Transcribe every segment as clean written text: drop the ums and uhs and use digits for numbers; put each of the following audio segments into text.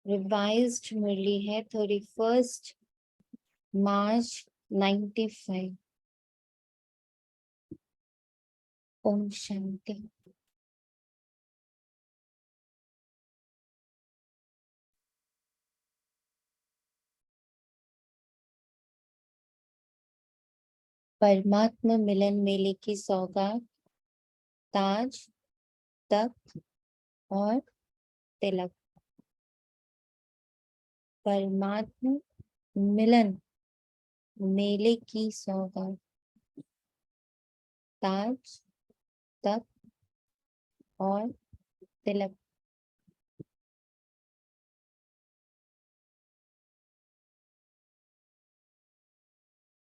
Revised मुरली है 31 मार्च 95। ओम शांति। परमात्मा मिलन मेले की सौगात, ताज, तख्त और तिलक। परमात्मा मिलन मेले की सौगात, ताज, तख्त और तिलक।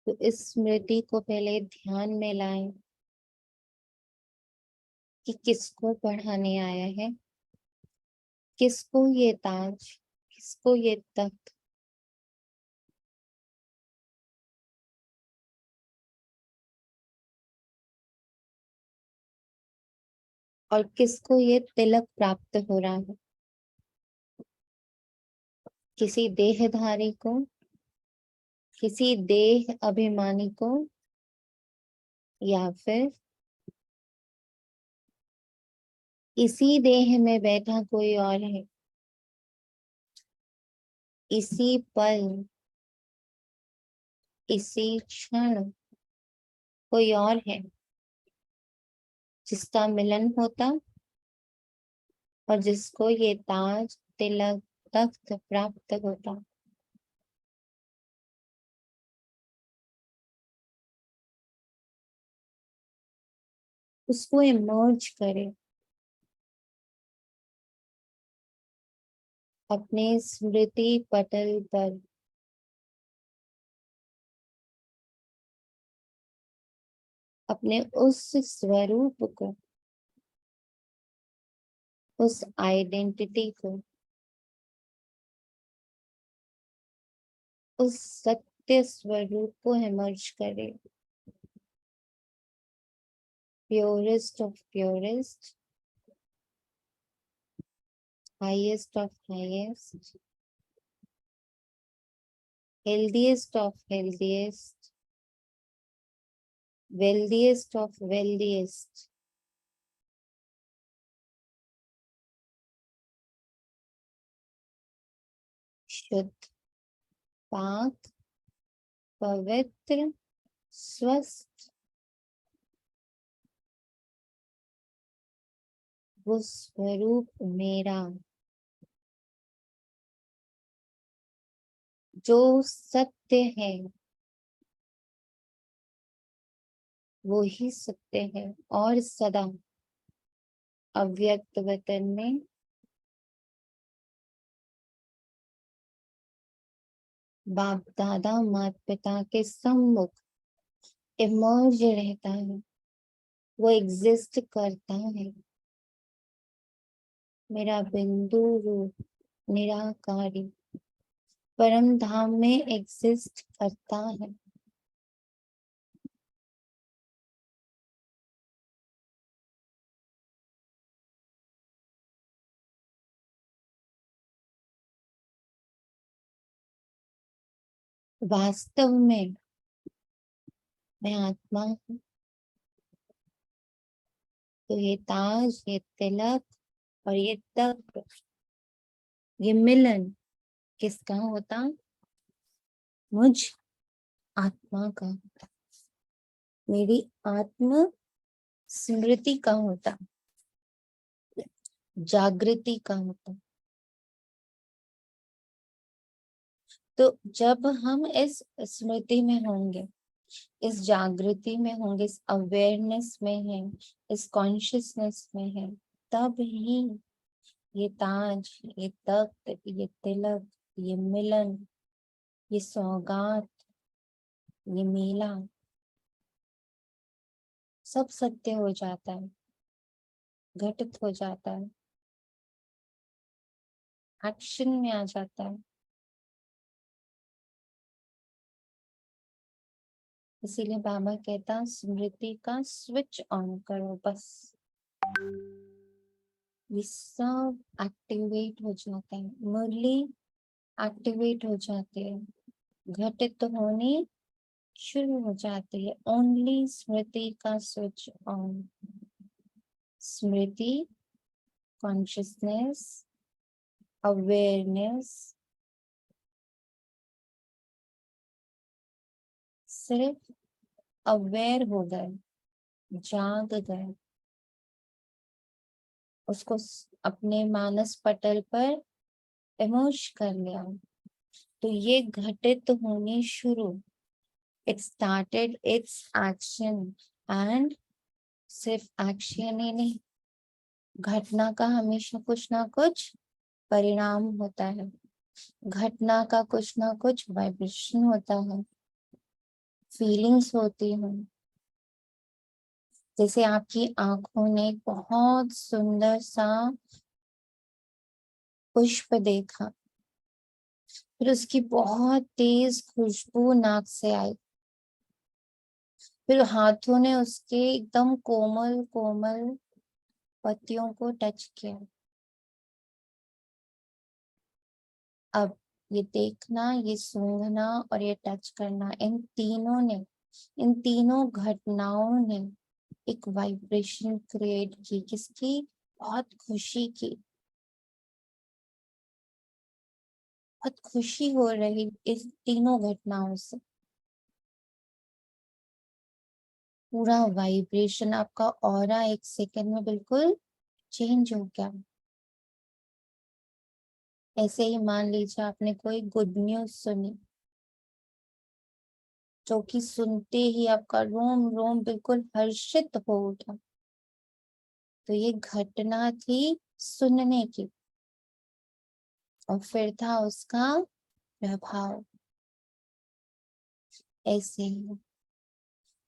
तो इस स्मृति को पहले ध्यान में लाएं कि किसको पढ़ाने आया है, किसको ये ताज, किसको ये तख्त और किसको ये तिलक प्राप्त हो रहा है। किसी देहधारी को, किसी देह अभिमानी को, या फिर इसी देह में बैठा कोई और है, इसी पल, इसी क्षण कोई और है जिसका मिलन होता और जिसको ये ताज, तिलक, तख्त प्राप्त होता। उसको इमर्ज करे अपने स्मृति पटल पर। अपने उस स्वरूप को, उस आइडेंटिटी को, उस सत्य स्वरूप को इमर्ज करे। Purest of purest, highest of highest, healthiest of healthiest, wealthiest of wealthiest. शुद्ध, पाक, पवित्र, स्वस्थ, वो स्वरूप मेरा जो सत्य है, वो ही सत्य है और सदा अव्यक्त वतन में बाप दादा माता पिता के सम्मुख इमर्ज रहता है, वो एग्जिस्ट करता है। मेरा बिंदु रूप निराकारी परम धाम में एग्जिस्ट करता है। वास्तव में मैं आत्मा हूँ। तो ये ताज, ये तिलक और ये तख्त, ये मिलन किसका होता? मुझ आत्मा का, मेरी आत्म स्मृति का होता, जागृति का होता। तो जब हम इस स्मृति में होंगे, इस जागृति में होंगे, इस अवेयरनेस में है, इस कॉन्शियसनेस में है, तब ही ये ताज, ये तख्त, ये तिलक, ये मिलन, ये सौगात, ये मेला सब सत्य हो जाता है, घटित हो जाता है, एक्शन में आ जाता है। इसीलिए बाबा कहता स्मृति का स्विच ऑन करो बस। ये सब एक्टिवेट हो जाते हैं, मुरली एक्टिवेट हो जाती है, घटित तो होनी शुरू हो जाती है। ओनली स्मृति का switch on, Smriti, consciousness, awareness, सिर्फ अवेयर हो गए, जाग गए, उसको अपने मानस पटल पर इमर्ज कर लिया, तो ये घटित होनी शुरू। It started it's action, and सिर्फ एक्शन ही नहीं, घटना का हमेशा कुछ ना कुछ परिणाम होता है, घटना का कुछ ना कुछ वाइब्रेशन होता है, फीलिंग्स होती हैं। जैसे आपकी आंखों ने बहुत सुंदर सा पुष्प देखा, फिर उसकी बहुत तेज खुशबू नाक से आई, फिर हाथों ने उसके एकदम कोमल कोमल पत्तियों को टच किया। अब ये देखना, ये सूंघना और ये टच करना, इन तीनों घटनाओं ने एक वाइब्रेशन क्रिएट की, किसकी? बहुत खुशी की, बहुत खुशी हो रही इस तीनों घटनाओं से। पूरा वाइब्रेशन, आपका ऑरा एक सेकंड में बिल्कुल चेंज हो गया। ऐसे ही मान लीजिए आपने कोई गुड न्यूज सुनी, जो कि सुनते ही आपका रोम रोम बिल्कुल हर्षित हो उठा, तो ये घटना थी सुनने की, और फिर था उसका प्रभाव। ऐसे ही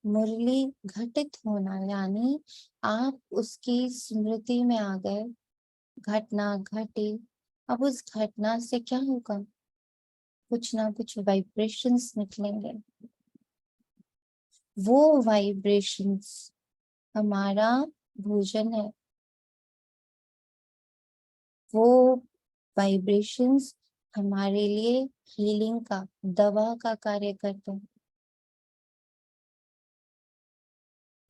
मुरली घटित होना, यानी आप उसकी स्मृति में आ गए, घटना घटी, अब उस घटना से क्या होगा? कुछ ना कुछ वाइब्रेशंस निकलेंगे, वो वाइब्रेशंस हमारा भोजन है, वो वाइब्रेशंस हमारे लिए हीलिंग का, दवा का कार्य करते हैं,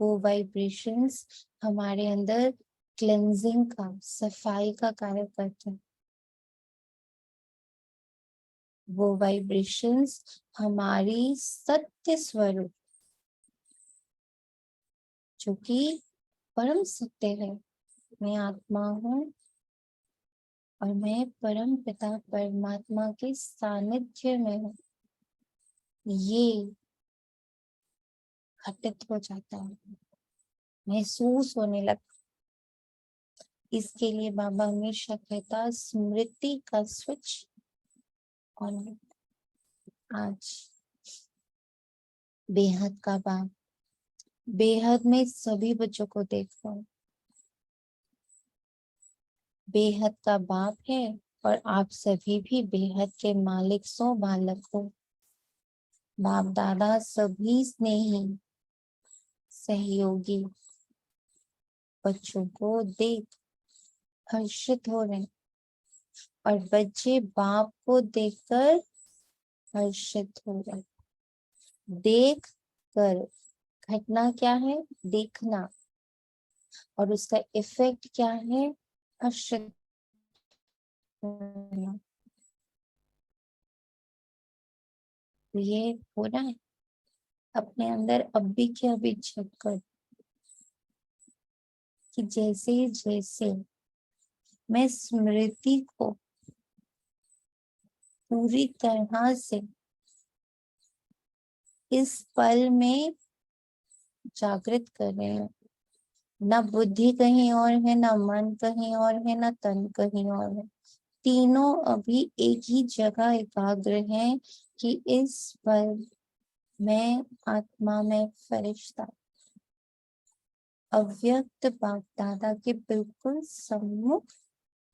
वो वाइब्रेशंस हमारे अंदर क्लेंजिंग का, सफाई का कार्य करते हैं, वो वाइब्रेशंस हमारी सत्य स्वरूप, जो कि परम सत्य है, मैं आत्मा हूँ और मैं परम पिता परमात्मा के सानिध्य में हूँ, ये घटित हो जाता है, महसूस होने लगता। इसके लिए बाबा हमेशा कहता, स्मृति का स्विच ऑन। आज बेहद का बाप, बेहद में सभी बच्चों को देख रहा हूँ, बेहद का बाप है, और आप सभी भी बेहद के मालिक सो बालक हो। बाप दादा सभी स्नेही सहयोगी बच्चों को देख हर्षित हो रहे, और बच्चे बाप को देखकर हर्षित हो रहे। देख कर, घटना क्या है? देखना, और उसका इफेक्ट क्या है? हर्षित होना। तो ये हो रहा है अपने अंदर अभी के अभी झटकर, कि जैसे जैसे मैं स्मृति को पूरी तरह से इस पल में जागृत कर रहे हैं, ना बुद्धि कहीं और है, ना मन कहीं और है, ना तन कहीं और है, तीनों अभी एक ही जगह एकाग्र हैं, कि इस पल मैं आत्मा में फरिश्ता, अव्यक्त बाप दादा के बिल्कुल सम्मुख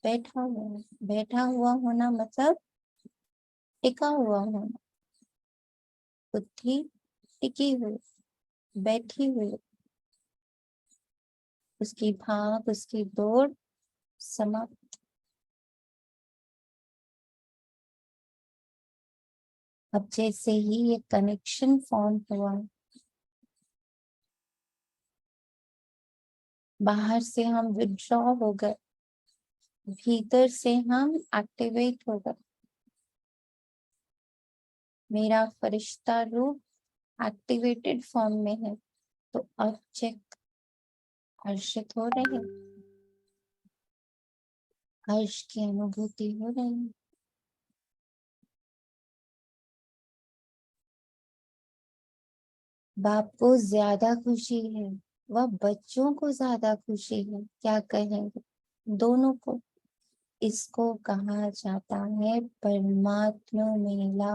बैठा हुआ। बैठा हुआ होना मतलब टिका हुआ होना, बुद्धि टिकी हुई, बैठी हुई, उसकी भाग उसकी दौड़ समाप्त। अब जैसे ही ये कनेक्शन फॉर्म हुआ, बाहर से हम विड्रॉ हो गए, भीतर से हम एक्टिवेट हो गए। मेरा फरिश्ता रूप एक्टिवेटेड फॉर्म में है, तो अब चेक हर्षित हो रहे, हर्ष की अनुभूति हो रही। बाप को ज्यादा खुशी है, वह बच्चों को ज्यादा खुशी है, क्या कहेंगे दोनों को। इसको कहा जाता है परमात्मा मेला।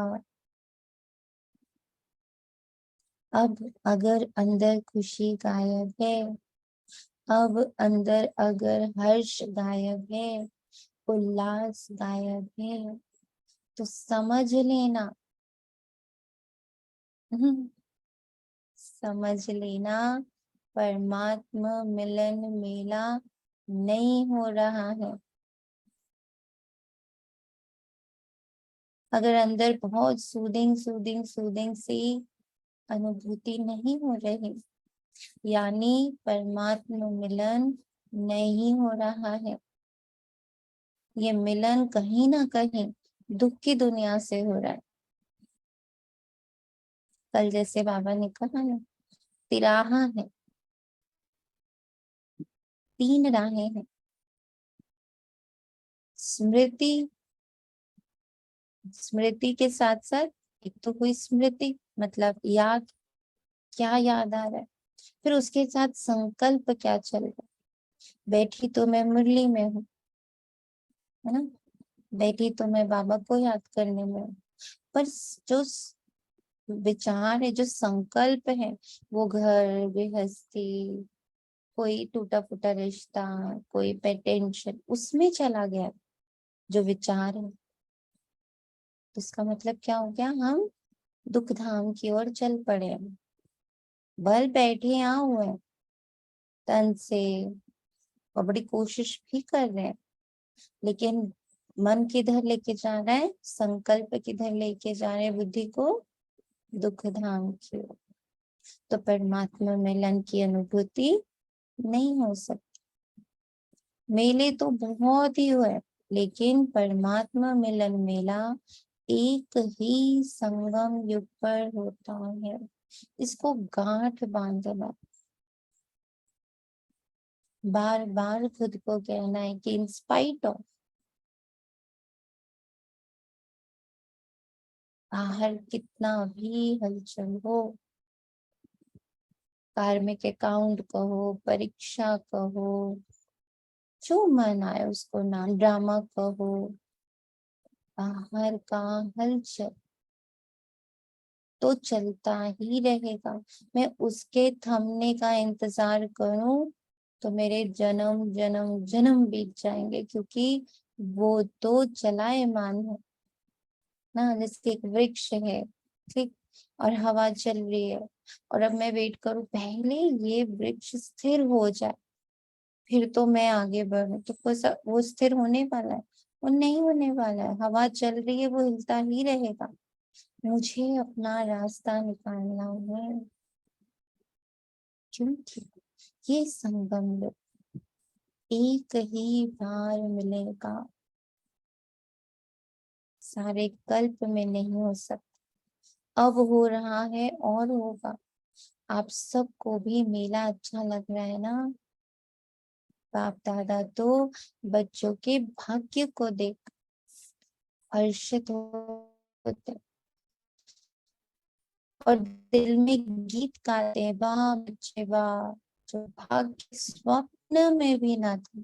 अब अगर अंदर खुशी गायब है, अब अंदर अगर हर्ष गायब है, उल्लास गायब है, तो समझ लेना, समझ लेना परमात्मा मिलन मेला नहीं हो रहा है। अगर अंदर बहुत सूदिंग सूदिंग सूदिंग सी अनुभूति नहीं हो रही, यानी परमात्मा मिलन नहीं हो रहा है। ये मिलन कहीं ना कहीं दुख की दुनिया से हो रहा है। कल जैसे बाबा ने कहा ना, तिराहा है, 3 राहें हैं। स्मृति, स्मृति के साथ साथ एक तो हुई स्मृति, मतलब याद, क्या याद आ रहा है। फिर उसके साथ संकल्प क्या चल रहा है। बैठी तो मैं मुरली में हूँ, है ना, बैठी तो मैं बाबा को याद करने में हूँ, पर जो विचार है, जो संकल्प है, वो घर गृहस्थी, कोई टूटा फूटा रिश्ता, कोई पे टेंशन, उसमें चला गया जो विचार है। तो इसका मतलब क्या हो गया, हम दुख धाम की ओर चल पड़े हैं। बल बैठे यहाँ हुए हैं तन से, और बड़ी कोशिश भी कर रहे हैं, लेकिन मन किधर लेके जा रहा है, संकल्प किधर लेके जा रहे हैं बुद्धि को, दुख धाम की ओर। तो परमात्मा मिलन की अनुभूति नहीं हो सकती। मेले तो बहुत ही हुए, लेकिन परमात्मा मिलन मेला एक ही संगम युग पर होता है। इसको गांठ बांधना, बार बार खुद को कहना है कि इन स्पाइट ऑफ बाहर कितना भी हलचल हो, कार्मिक अकाउंट कहो, परीक्षा कहो, जो मन आए उसको नाम, ड्रामा कहो, बाहर का हलचल तो चलता ही रहेगा। मैं उसके थमने का इंतजार करूं तो मेरे जन्म जन्म जन्म बीत जाएंगे, क्योंकि वो तो चलायमान है ना, जैसे एक वृक्ष है, ठीक, और हवा चल रही है, और अब मैं वेट करूं पहले ये वृक्ष स्थिर हो जाए, फिर तो मैं आगे बढ़ूं, तो वो स्थिर होने वाला है? वो नहीं होने वाला है। हवा चल रही है, वो हिलता ही रहेगा। मुझे अपना रास्ता निकालना है, क्योंकि ये संगम युग एक ही बार मिलेगा, सारे कल्प में नहीं हो सकता। अब हो रहा है और होगा। आप सबको भी मेला अच्छा लग रहा है ना। बाप दादा तो बच्चों के भाग्य को देख हर्षित होते, और दिल में गीत गाते हैं, वाह बच्चे वाह, जो भाग्य स्वप्न में भी ना था,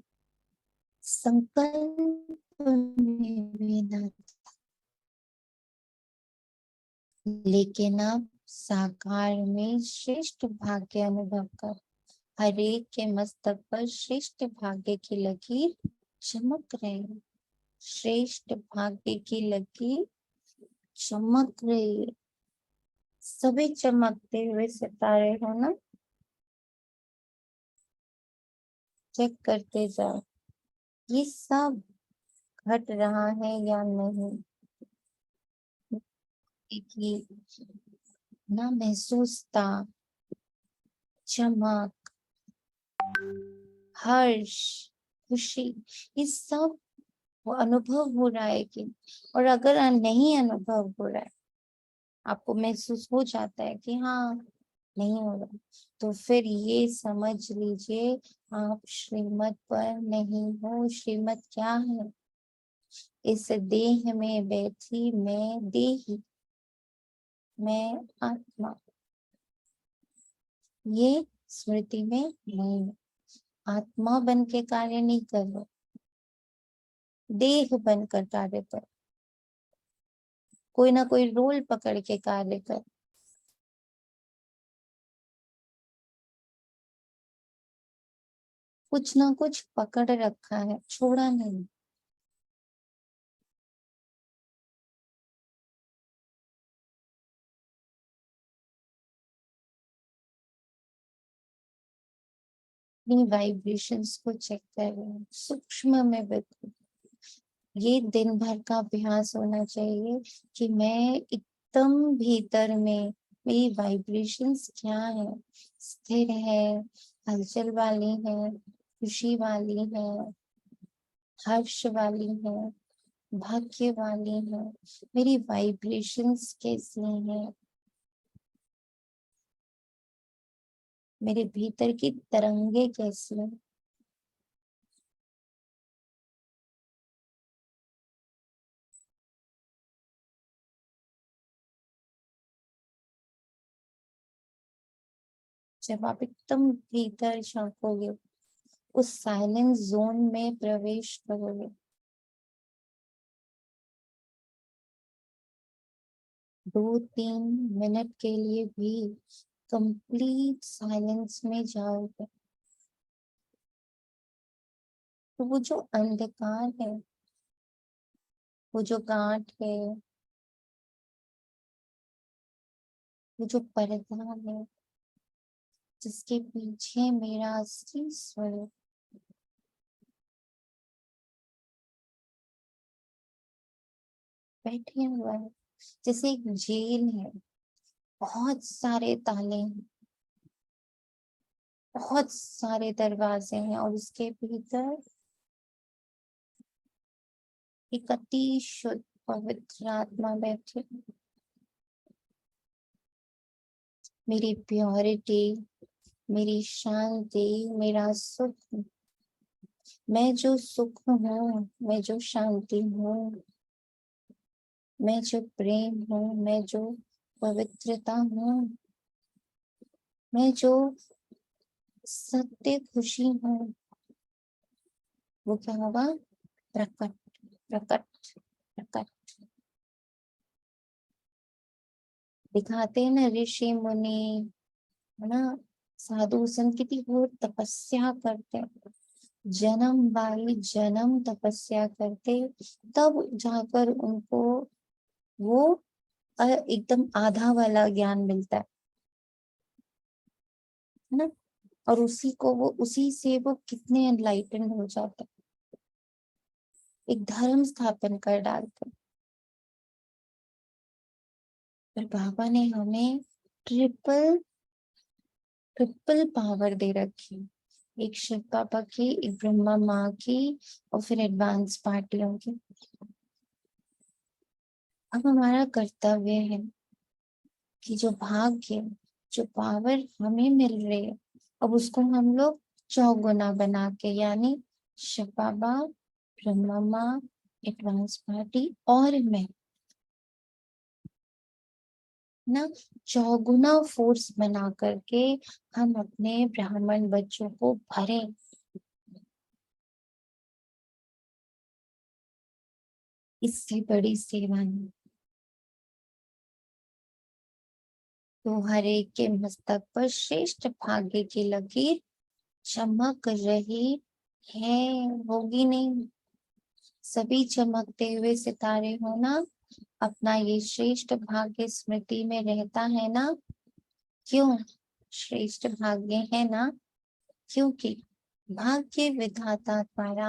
संकल्प में भी ना था, लेकिन अब साकार में श्रेष्ठ भाग्य अनुभव कर हर एक के मस्तक पर श्रेष्ठ भाग्य की लकीर चमक रही है। श्रेष्ठ भाग्य की लकीर चमक रही है। सभी चमकते हुए सितारे हो ना, चेक करते जाओ। ये सब घट रहा है या नहीं, कि ना महसूसता, चमक, हर्ष, खुशी, ये सब वो अनुभव हो रहा है कि, और अगर नहीं अनुभव हो रहा है, आपको महसूस हो जाता है कि हाँ नहीं हो रहा, तो फिर ये समझ लीजिए आप श्रीमत पर नहीं हो। श्रीमत क्या है? इस देह में बैठी मैं देही, मैं आत्मा, ये स्मृति में नहीं है। आत्मा बन के कार्य नहीं कर रहे, देह बनकर कार्य कर, कोई ना कोई रोल पकड़ के कार्य कर। कुछ ना कुछ पकड़ रखा है, छोड़ा नहीं। अपनी वाइब्रेशंस को चेक कर रहे हैं सूक्ष्म में, बिल्कुल। ये दिन भर का अभ्यास होना चाहिए कि मैं एकदम भीतर में मेरी वाइब्रेशंस क्या है, स्थिर है, हलचल वाली है, खुशी वाली है, हर्ष वाली है, भाग्य वाली है, मेरी वाइब्रेशंस कैसी हैं, मेरे भीतर की तरंगे कैसी हैं। जब आप एकदम भीतर झांकोगे, उस साइलेंस जोन में प्रवेश करोगे, 2-3 मिनट के लिए भी कंप्लीट साइलेंस में जाओगे, तो वो जो अंधकार है, वो जो गांठ है, वो जो पर्दा है, जिसके पीछे मेरा असली स्वरूप बैठे हुआ है, जैसे एक जेल है, बहुत सारे ताले हैं, बहुत सारे दरवाजे हैं, और उसके भीतर एक अति शुद्ध पवित्र आत्मा बैठी। मेरी प्योरिटी, मेरी शांति, मेरा सुख, मैं जो सुख हूँ, मैं जो शांति हूँ, मैं जो प्रेम हूँ, मैं जो पवित्रता हूँ, मैं जो सत्य खुशी हूँ, वो क्या होगा? प्रकट, प्रकट, प्रकट। दिखाते हैं ना ऋषि मुनि, है ना, साधु संत कितनी घोर तपस्या करते हैं, जन्म बाई जन्म तपस्या करते, तब जाकर उनको वो एकदम आधा वाला ज्ञान मिलता है ना। और उसी को वो, उसी से वो कितने एनलाइटन हो जाते हैं, एक धर्म स्थापन कर डालते हैं। पर बाबा ने हमें ट्रिपल ट्रिपल पावर दे रखी, एक शिव बाबा की, एक ब्रह्मा माँ की, और फिर एडवांस पार्टियों की। अब हमारा कर्तव्य है कि जो भाग्य, जो पावर हमें मिल रही है, अब उसको हम लोग चौगुना बना के, यानी शिव बाबा, ब्रह्मा माँ, एडवांस पार्टी और मैं, ना, चौगुना फोर्स बना करके हम अपने ब्राह्मण बच्चों को भरें। इससे बड़ी सेवा नहीं। तो हर एक के मस्तक पर श्रेष्ठ भाग्य की लकीर चमक रही है, होगी नहीं। सभी चमकते हुए सितारे हो ना, अपना ये श्रेष्ठ भाग्य स्मृति में रहता है ना। क्यों श्रेष्ठ भाग्य है ना? क्योंकि भाग्य विधाता द्वारा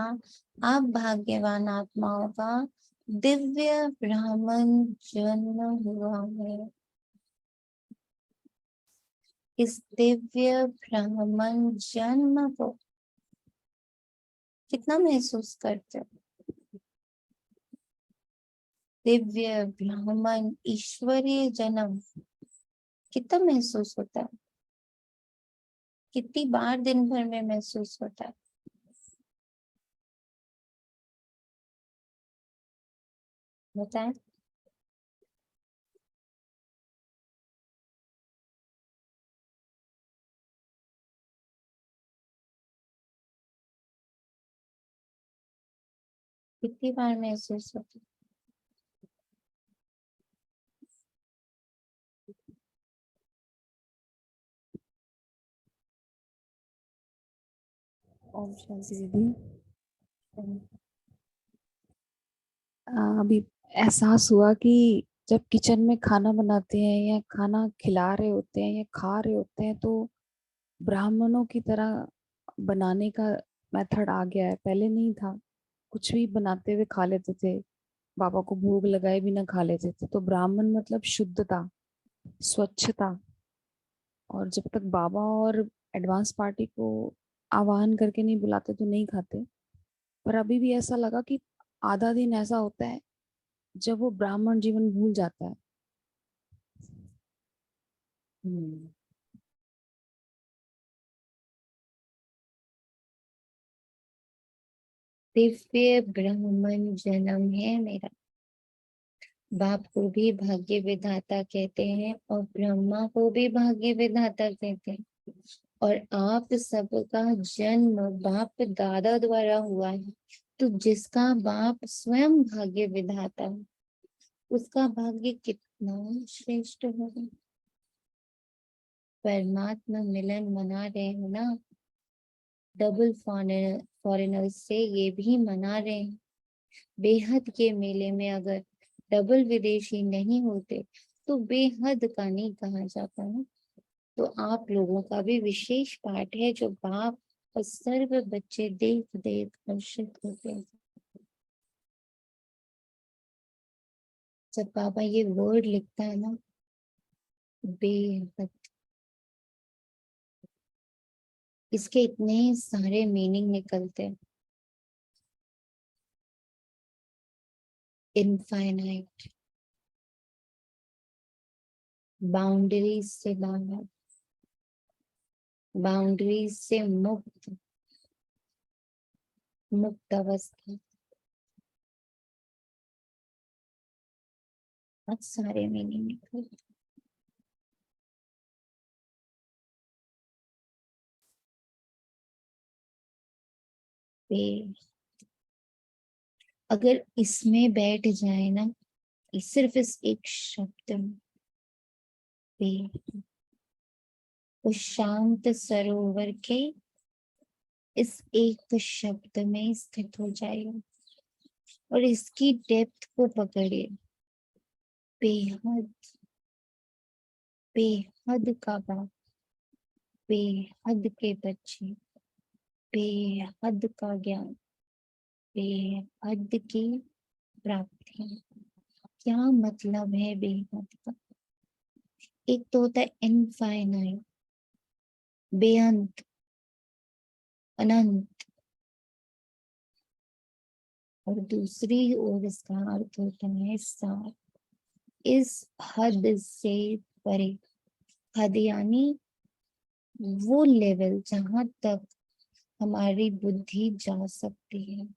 आप भाग्यवान आत्माओं का दिव्य ब्राह्मण जन्म हुआ है। इस दिव्य ब्राह्मण जन्म को कितना महसूस करते हो? दिव्य ब्राह्मण ईश्वरीय जन्म कितना महसूस होता है? कितनी बार दिन भर में महसूस होता है? बताएं। कितनी बार महसूस होता है? ओम शांति दीदी। हम्म। अभी एहसास हुआ कि जब किचन में खाना बनाते हैं या खाना खिला रहे होते हैं या खा रहे होते हैं तो ब्राह्मणों की तरह बनाने का मेथड आ गया है। पहले नहीं था, कुछ भी बनाते हुए खा लेते थे, बाबा को भोग लगाए बिना खा लेते थे। तो ब्राह्मण मतलब शुद्धता, स्वच्छता। और जब तक बाबा और एडवांस पार्टी को आह्वान करके नहीं बुलाते तो नहीं खाते। पर अभी भी ऐसा लगा कि आधा दिन ऐसा होता है जब वो ब्राह्मण जीवन भूल जाता है। हम्म। दिव्य ब्राह्मण जन्म है मेरा। बाप को भी भाग्य विधाता कहते हैं और ब्रह्मा को भी भाग्य विधाता कहते हैं। और आप सबका जन्म बाप दादा द्वारा हुआ है। तो जिसका बाप स्वयं भाग्य विधाता है, उसका भाग्य कितना श्रेष्ठ होगा। परमात्मा मिलन मना रहे हैं ना, डबल फॉरेनर से ये भी मना रहे हैं। बेहद के मेले में अगर डबल विदेशी नहीं होते तो बेहद का नहीं कहा जाता है। तो आप लोगों का भी विशेष पाठ है जो बाप और सर्व बच्चे देख देख हर्षित होते हैं। जब बाबा ये वर्ड लिखता है ना, बेहद, इसके इतने सारे मीनिंग निकलते हैं। इनफाइनाइट, बाउंड्रीज से बाहर, बाउंड्रीज से मुक्त, मुक्त अवस्था, बहुत सारे मीनिंग निकलते हैं। अगर इसमें बैठ जाए ना, सिर्फ इस एक शब्द में, पे, उस शांत सरोवर के इस एक शब्द में स्थित हो जाएगा और इसकी डेप्थ को पकड़िए। बेहद, बेहद का बाप, बेहद के बच्चे, बेहद का ज्ञान, बेहद की प्राप्ति। क्या मतलब है बेहद का? एक तो होता है इनफाइनाइट, बेअंत, अनंत। और दूसरी ओर इसका अर्थ होता है सार, इस हद से परे। हद यानी वो लेवल जहां तक हमारी बुद्धि जा सकती है,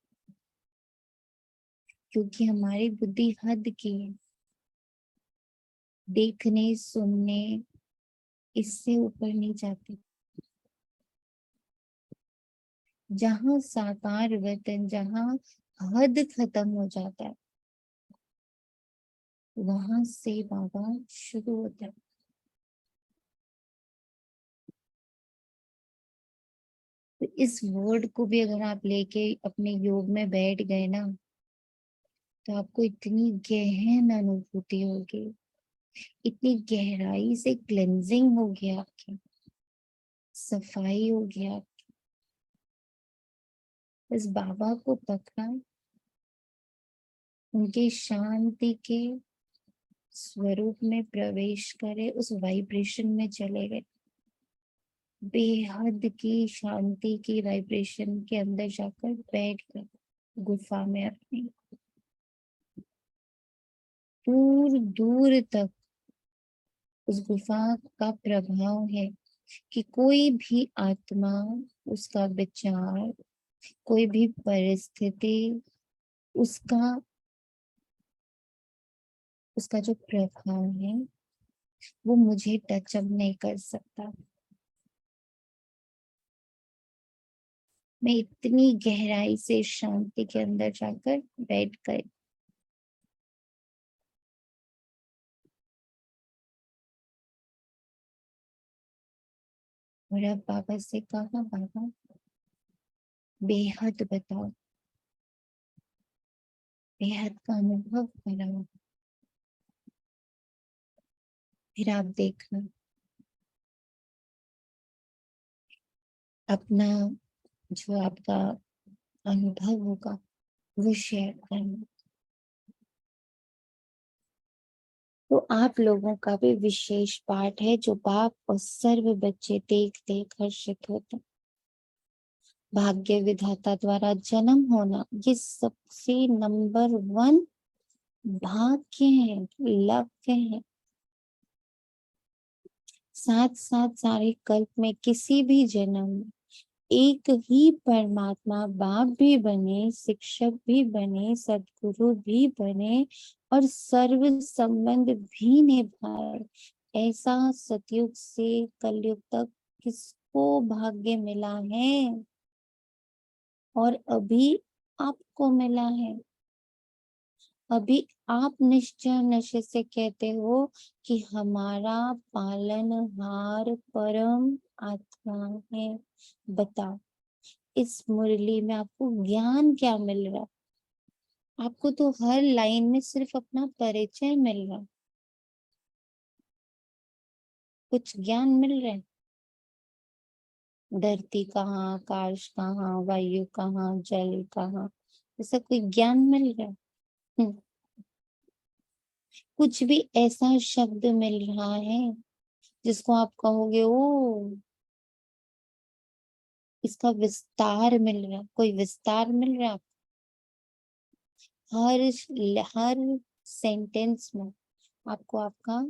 क्योंकि हमारी बुद्धि हद की है। देखने सुनने इससे ऊपर नहीं जाती। जहां साकार वतन, जहां हद खत्म हो जाता है, वहां से बाबा शुरू होता है। तो इस वर्ड को भी अगर आप लेके अपने योग में बैठ गए ना, तो आपको इतनी गहन अनुभूति होगी, इतनी गहराई से क्लेंजिंग होगी आपकी, सफाई होगी आपकी। इस बाबा को पकड़ा, उनके शांति के स्वरूप में प्रवेश करे, उस वाइब्रेशन में चले गए, बेहद की शांति की वाइब्रेशन के अंदर जाकर बैठ गए गुफा में अपनी। दूर दूर तक उस गुफा का प्रभाव है कि कोई भी आत्मा, उसका विचार, कोई भी परिस्थिति, उसका उसका जो प्रभाव है वो मुझे टचअप नहीं कर सकता। मैं इतनी गहराई से शांति के अंदर जाकर बैठ गई। और अब बाबा से कहा, बाबा बेहद बताओ, बेहद का अनुभव कराओ, फिर आप देखना अपना जो आपका अनुभव होगा वो शेयर करना। तो आप लोगों का भी विशेष पाठ है जो बाप और सर्व बच्चे देख देख हर्षित होते। भाग्य विधाता द्वारा जन्म होना ये सबसे नंबर 1 भाग्य है, लक्ष्य है। साथ साथ सारे कल्प में किसी भी जन्म में एक ही परमात्मा बाप भी बने, शिक्षक भी बने, सदगुरु भी बने और सर्व संबंध भी निभाए, ऐसा सतयुग से कलयुग तक किसको भाग्य मिला है? और अभी आपको मिला है। अभी आप निश्चय नशे से कहते हो कि हमारा पालनहार परम आत्मा है। बताओ इस मुरली में आपको ज्ञान क्या मिल रहा? आपको तो हर लाइन में सिर्फ अपना परिचय मिल रहा, कुछ ज्ञान मिल रहा है? धरती कहाँ, आकाश कहाँ, वायु कहाँ, जल कहाँ, ऐसा कोई ज्ञान मिल रहा है? कुछ भी ऐसा शब्द मिल रहा है जिसको आप कहोगे ओ इसका विस्तार मिल रहा है? कोई विस्तार मिल रहा है? हर सेंटेंस में आपको आपका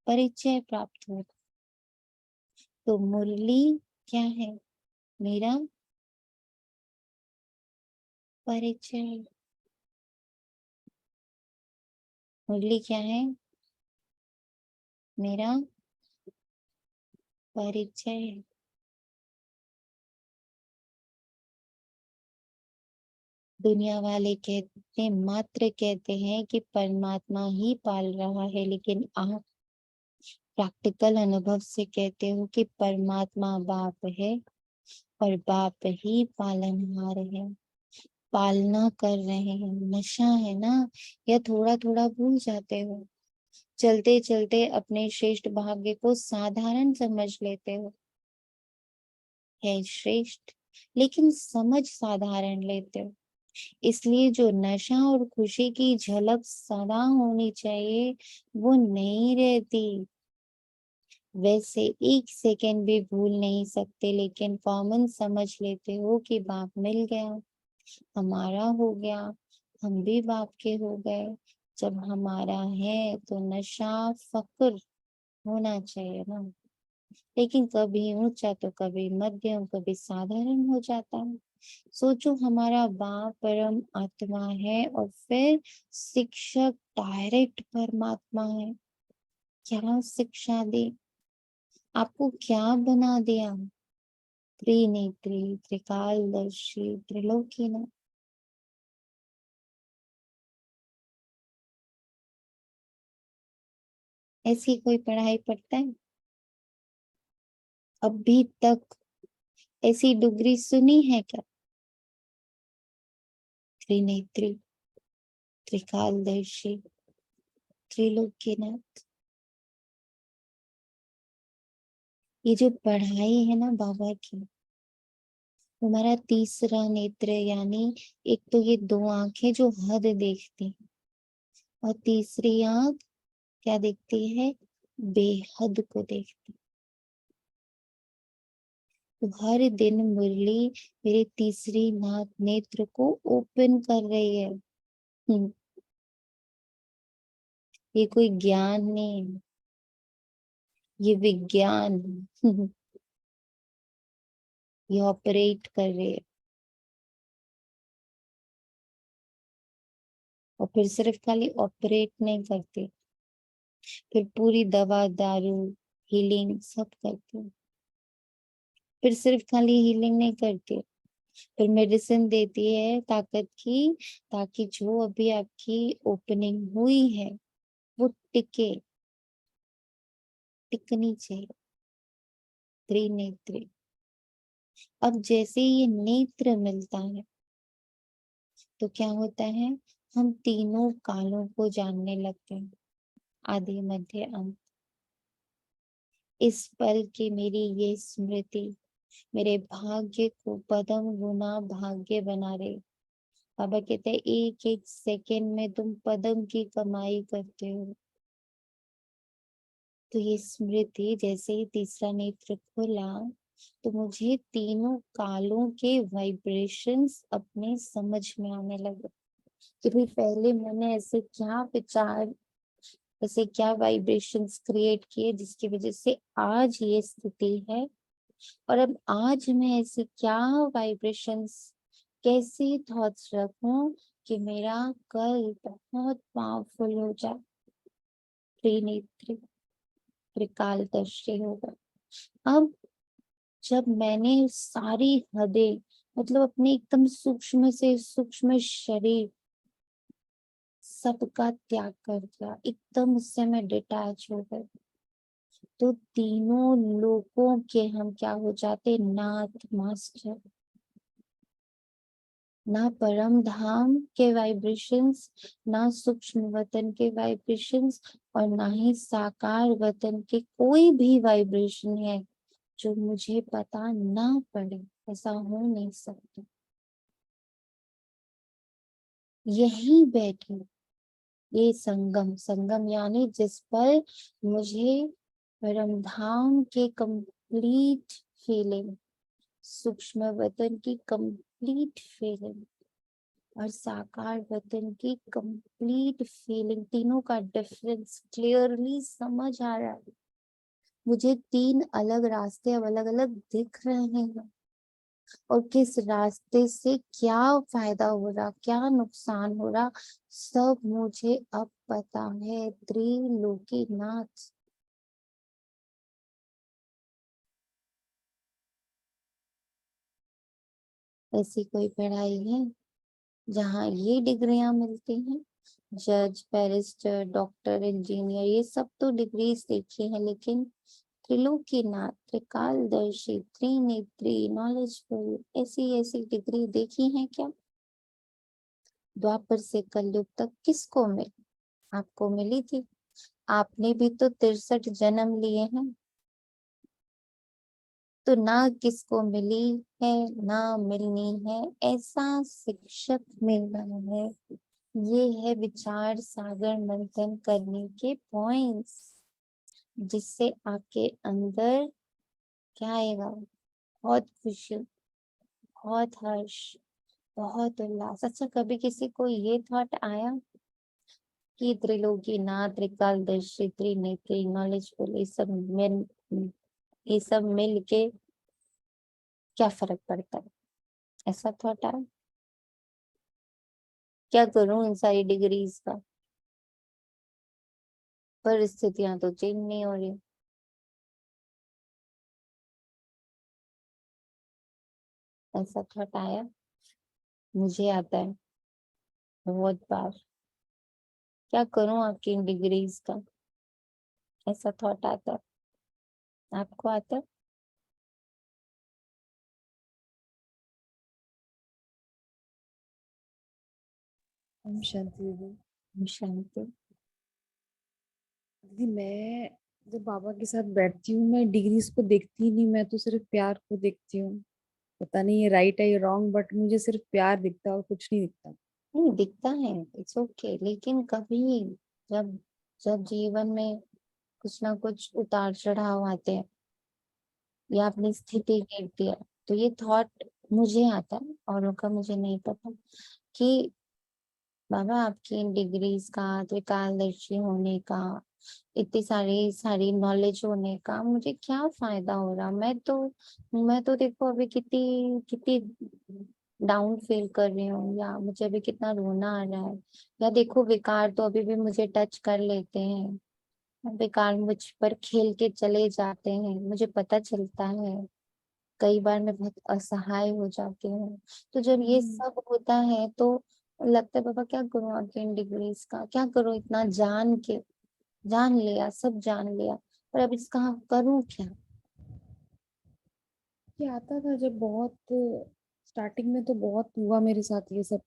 परिचय प्राप्त होगा। तो मुरली क्या है? मेरा परिचय। मुरली क्या है? मेरा परिचय। दुनिया वाले कहते मात्र कहते हैं कि परमात्मा ही पाल रहा है, लेकिन आप प्रैक्टिकल अनुभव से कहते हो कि परमात्मा बाप है और बाप ही पालनहार है, पालना कर रहे हैं। नशा है ना, या थोड़ा थोड़ा भूल जाते हो? चलते चलते अपने श्रेष्ठ भाग्य को साधारण समझ लेते हो, है श्रेष्ठ लेकिन समझ साधारण लेते हो। इसलिए जो नशा और खुशी की झलक सदा होनी चाहिए वो नहीं रहती। वैसे 1 सेकेंड भी भूल नहीं सकते, लेकिन कॉमन समझ लेते हो कि बाप मिल गया, हमारा हो गया, हम भी बाप के हो गए। जब हमारा है तो नशा फक्र होना चाहिए ना, लेकिन कभी ऊंचा तो कभी मध्यम, कभी साधारण हो जाता है। सोचो हमारा बाप परम आत्मा है और फिर शिक्षक डायरेक्ट परमात्मा है। क्या शिक्षा दी आपको, क्या बना दिया? त्रिनेत्री, त्रिकालदर्शी, त्रिलोकीनाथ। ऐसी कोई पढ़ाई पढ़ता है अभी तक? ऐसी डिग्री सुनी है क्या? त्रिनेत्री, त्रिकालदर्शी, त्रिलोकीनाथ। ये जो पढ़ाई है ना बाबा की, हमारा तीसरा नेत्र यानी एक तो ये दो आंखें जो हद देखती, और तीसरी आंख क्या देखती है, बेहद को देखती। तो हर दिन मुरली मेरे तीसरी नेत्र को ओपन कर रही है। ये कोई ज्ञान नहीं, ये विज्ञान। ये ऑपरेट कर रहे हैं। और फिर सिर्फ खाली ऑपरेट नहीं करते, फिर पूरी दवा दारू हीलिंग सब करते हैं। फिर सिर्फ खाली हीलिंग नहीं करते, फिर मेडिसिन देती है ताकत की, ताकि जो अभी आपकी ओपनिंग हुई है वो टिके, टिकनी चाहिए। त्रिनेत्री। अब जैसे ये नेत्र मिलता है तो क्या होता है, हम तीनों कालों को जानने लगते हैं, आदि मध्य अंत। इस पल की मेरी ये स्मृति मेरे भाग्य को पदम गुना भाग्य बना रहे। बाबा कहते हैं एक एक सेकंड में तुम पदम की कमाई करते हो। तो ये स्मृति जैसे ही तीसरा नेत्र खुला तो मुझे तीनों कालों के वाइब्रेशंस अपने समझ में आने लगे कि भाई पहले मैंने ऐसे क्या विचार, ऐसे क्या वाइब्रेशंस क्रिएट किए जिसकी वजह से आज ये स्थिति है, और अब आज मैं ऐसे क्या वाइब्रेशंस, कैसे थॉट्स रखूं कि मेरा कल बहुत पावरफुल हो जाए, त्रिनेत्री, त्रिकालदर्शी होगा। अब जब मैंने सारी हदें, मतलब अपने एकदम सूक्ष्म से सूक्ष्म शरीर सबका त्याग कर दिया, एकदम उससे मैं डिटैच हो गई, तो तीनों लोगों के हम क्या हो जाते, नाथ मास्टर। ना परम धाम के वाइब्रेशंस, ना सूक्ष्म वतन के वाइब्रेशंस, और ना ही साकार वतन के कोई भी वाइब्रेशन है जो मुझे पता ना पड़े, ऐसा हो नहीं सकता। यही बैठे ये संगम, संगम यानी जिस पर मुझे परमधाम के कंप्लीट फीलिंग, सूक्ष्म वतन की कंप्लीट फीलिंग और साकार वतन की कंप्लीट फीलिंग, तीनों का डिफरेंस क्लियरली समझ आ रहा है। मुझे तीन अलग रास्ते अब अलग अलग दिख रहे हैं, और किस रास्ते से क्या फायदा हो रहा, क्या नुकसान हो रहा, सब मुझे अब पता है। त्रिलोकीनाथ। ऐसी कोई पढ़ाई है जहाँ ये डिग्रियां मिलती हैं? जज, बैरिस्टर, डॉक्टर, इंजीनियर, ये सब तो डिग्रीज देखी है, लेकिन त्रिलोकीनाथ, त्रिकालदर्शी, त्रिनेत्री, नॉलेजफुल, ऐसी ऐसी डिग्री देखी है क्या? द्वापर से कलयुग तक किसको मिली? आपको मिली थी। आपने भी तो 63 जन्म लिए हैं, तो ना किसको मिली है ना मिलनी है, ऐसा शिक्षक मिल रहा है। ये है विचार सागर मंथन करने के पॉइंट्स, जिससे आपके अंदर क्या आएगा, बहुत खुशी, बहुत हर्ष, बहुत उल्लास। अच्छा, कभी किसी को ये थॉट आया कि त्रिलोकीनाथ, त्रिकालदर्शी, त्रिनेत्री, नॉलेजफुल, ये सब मिल के क्या फर्क पड़ता है? ऐसा थॉट आया? क्या करूं इन सारी डिग्रीज का, परिस्थितियां तो चेंज नहीं हो रही। ऐसा थॉट आया? मुझे आता है बहुत बार। क्या करूं आपकी इन डिग्रीज का, ऐसा थॉट आता है। आपको आता है? हम शांति दीदी। शांति। दीदी मैं जब बाबा के साथ बैठती हूँ मैं डिग्रीज को देखती ही नहीं, मैं तो सिर्फ प्यार को देखती हूँ। पता नहीं ये राइट है या रॉन्ग, बट मुझे सिर्फ प्यार दिखता है और कुछ नहीं दिखता। नहीं दिखता है, इट्स ओके, लेकिन कभी जब जब जीवन में कुछ ना कुछ उतार चढ़ाव आते हैं या अपनी स्थिति गिरती है, तो ये थॉट मुझे आता है, औरों का मुझे नहीं पता, कि बाबा आपकी इन डिग्रीज का, त्रिकालदर्शी होने का, इतनी सारी सारी नॉलेज होने का मुझे क्या फायदा हो रहा। मैं तो देखो अभी कितनी कितनी डाउन फील कर रही हूँ, या मुझे अभी कितना रोना आ रहा है, या देखो विकार तो अभी भी मुझे टच कर लेते हैं, विकार मुझ पर खेल के चले जाते हैं, मुझे पता चलता है। कई बार मैं बहुत असहाय हो जाती हूँ। तो जब ये सब होता है तो लगता है बाबा क्या करूँ आगे इन डिग्रीज का, क्या करूँ, इतना जान के, जान लिया, सब जान लिया, पर अब इसका करूँ क्या। ये आता था जब बहुत स्टार्टिंग में, तो बहुत हुआ मेरे साथ ये सब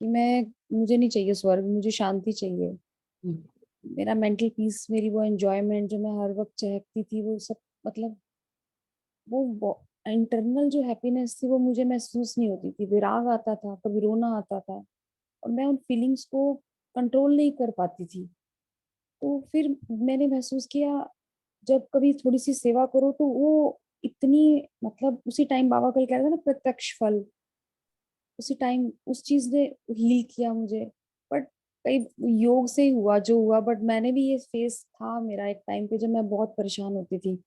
कि मैं, मुझे नहीं चाहिए स्वर्ग, मुझे शांति चाहिए। मेरा मेंटल पीस, मेरी वो एंजॉयमेंट जो मैं हर वक्त चाहती थी, वो सब, मतलब वो इंटरनल जो हैप्पीनेस थी वो मुझे महसूस नहीं होती थी। विराग आता था, कभी रोना आता था, और मैं उन फीलिंग्स को कंट्रोल नहीं कर पाती थी। तो फिर मैंने महसूस किया, जब कभी थोड़ी सी सेवा करो तो वो इतनी, मतलब उसी टाइम बाबा कल कह रहे थे ना, प्रत्यक्ष फल, उसी टाइम उस चीज ने हील किया मुझे। बट कई योग से ही हुआ जो हुआ, बट मैंने भी ये फेस था मेरा एक टाइम पे जब मैं बहुत परेशान होती थी।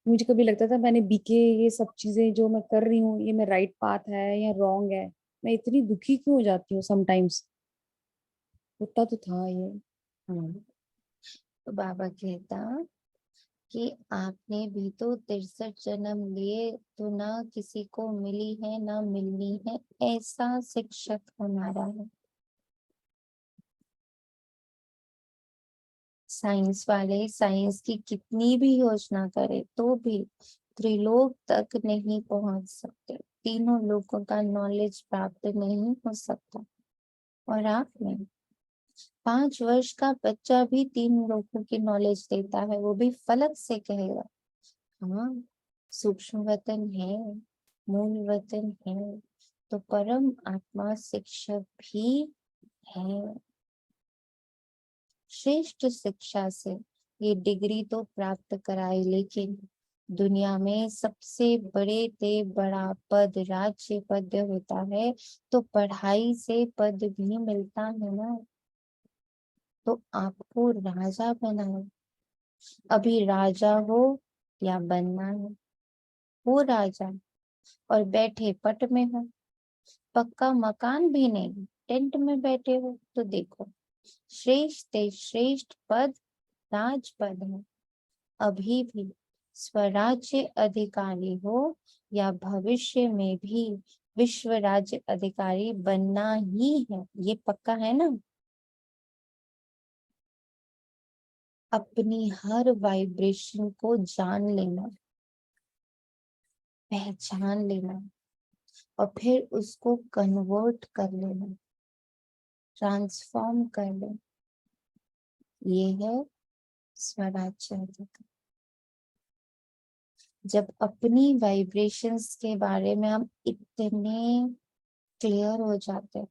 मुझे कभी लगता था मैंने बीके, ये सब चीजें जो मैं कर रही हूँ ये मैं राइट पाथ है या रॉन्ग है, मैं इतनी दुखी क्यों हो जाती हूँ समटाइम्स। होता तो था ये। हम्म। तो बाबा कहता कि आपने भी तो 63 जन्म लिए, तो ना किसी को मिली है ना मिलनी है ऐसा शिक्षक हमारा है। साइंस वाले साइंस की कितनी भी योजना करे तो भी त्रिलोक तक नहीं पहुंच सकते, तीनों लोगों का नॉलेज प्राप्त नहीं हो सकता। और आपने 5 वर्ष का बच्चा भी 3 लोगों की नॉलेज देता है, वो भी फलक से कहेगा। हाँ, सूक्ष्म वतन है, मूल वतन है, तो परम आत्मा शिक्षक भी है। श्रेष्ठ शिक्षा से ये डिग्री तो प्राप्त कराई, लेकिन दुनिया में सबसे बड़े से बड़ा पद राज्य पद होता है, तो पढ़ाई से पद भी मिलता है ना। तो आपको राजा बना है, अभी राजा हो या बनना है, हो राजा और बैठे पट में हो, पक्का मकान भी नहीं, टेंट में बैठे हो, तो देखो श्रेष्ठ से श्रेष्ठ पद राजपद है। अभी भी स्वराज्य अधिकारी हो या भविष्य में भी विश्व राज्य अधिकारी बनना ही है, ये पक्का है ना। अपनी हर वाइब्रेशन को जान लेना, पहचान लेना, और फिर उसको कन्वर्ट कर लेना, ट्रांसफॉर्म कर लेना, ये है स्वराज्य अधिकारी। जब अपनी वाइब्रेशंस के बारे में हम इतने क्लियर हो जाते हैं,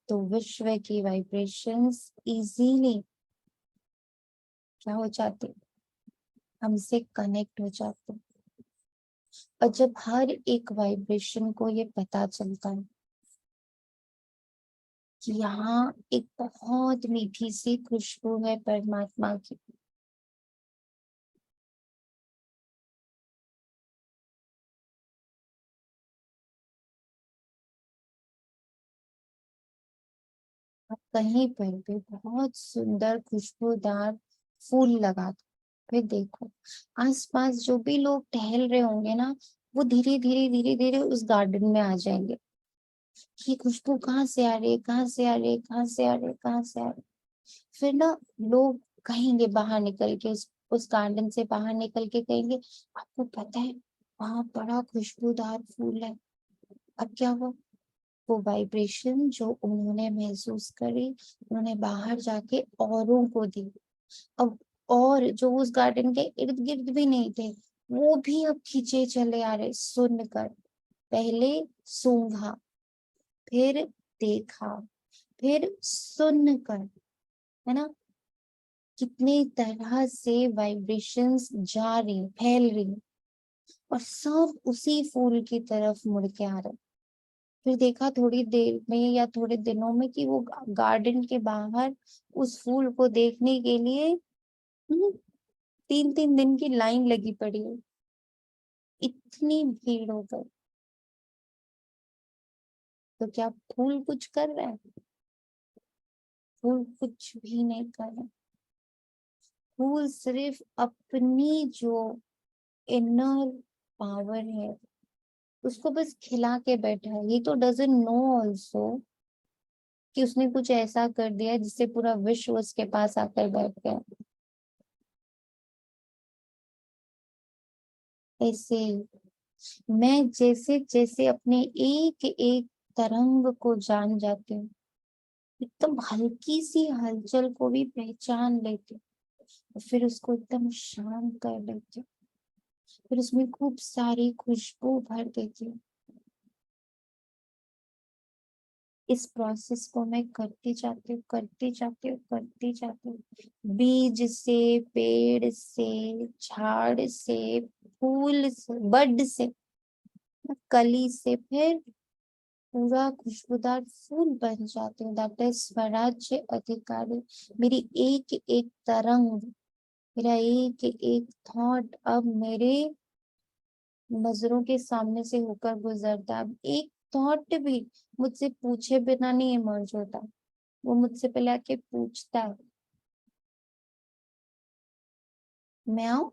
तो विश्व की वाइब्रेशंस इजीली क्या हो जाती, हमसे कनेक्ट हो जाते। और जब हर एक वाइब्रेशन को ये पता चलता है कि यहाँ एक बहुत मीठी सी खुशबू है परमात्मा की, आप कहीं पर भी बहुत सुंदर खुशबूदार फूल लगा दो, फिर देखो आसपास जो भी लोग टहल रहे होंगे ना, वो धीरे धीरे धीरे धीरे उस गार्डन में आ जाएंगे। ये खुशबू कहाँ से आ रही है, कहाँ से आ रही है, कहाँ से आ रही है, कहाँ से आ रही है। फिर ना लोग कहेंगे बाहर निकल के, उस गार्डन से बाहर निकल के कहेंगे, आपको पता है वहां बड़ा खुशबूदार फूल है। अब क्या हुआ, वो वाइब्रेशन जो उन्होंने महसूस करी, उन्होंने बाहर जाके औरों को दी। अब और जो उस गार्डन के इर्द गिर्द भी नहीं थे, वो भी अब खींचे चले आ रहे सुनकर। पहले सूंघा, फिर देखा, फिर सुनकर, है ना, कितने तरह से वाइब्रेशंस जा रही, फैल रही, और सब उसी फूल की तरफ मुड़ के आ रहे। फिर देखा थोड़ी देर में या थोड़े दिनों में कि वो गार्डन के बाहर उस फूल को देखने के लिए 3-3 दिन की लाइन लगी पड़ी है, इतनी भीड़ हो गई। तो क्या फूल कुछ कर रहा है? फूल कुछ भी नहीं कर रहा। फूल सिर्फ अपनी जो इनर पावर है उसको बस खिला के बैठा है। ये तो डजंट नो ऑल्सो कि उसने कुछ ऐसा कर दिया जिससे पूरा विश्व उसके पास आकर बैठ गया। ऐसे मैं जैसे जैसे अपने एक एक तरंग को जान जाती हूँ, एकदम हल्की सी हलचल को भी पहचान लेती हूँ, और फिर उसको एकदम शांत कर लेती हूँ, फिर उसमें खूब सारी खुशबू भर देती हूँ। इस प्रोसेस को मैं करती जाती हूँ, करती जाती हूँ, करती जाती हूँ, बीज से, पेड़ से, झाड़ से, फूल से, बड से, कली से, फिर पूरा खुशबूदार फूल बन जाती हूँ। दैट इज स्वराज्य अधिकारी। मेरी एक एक तरंग, मेरा एक एक थॉट अब मेरे नजरों के सामने से होकर गुजरता है। अब एक थॉट भी मुझसे पूछे बिना नहीं इमर्ज होता, वो मुझसे पहले आके पूछता है, मैं आऊं।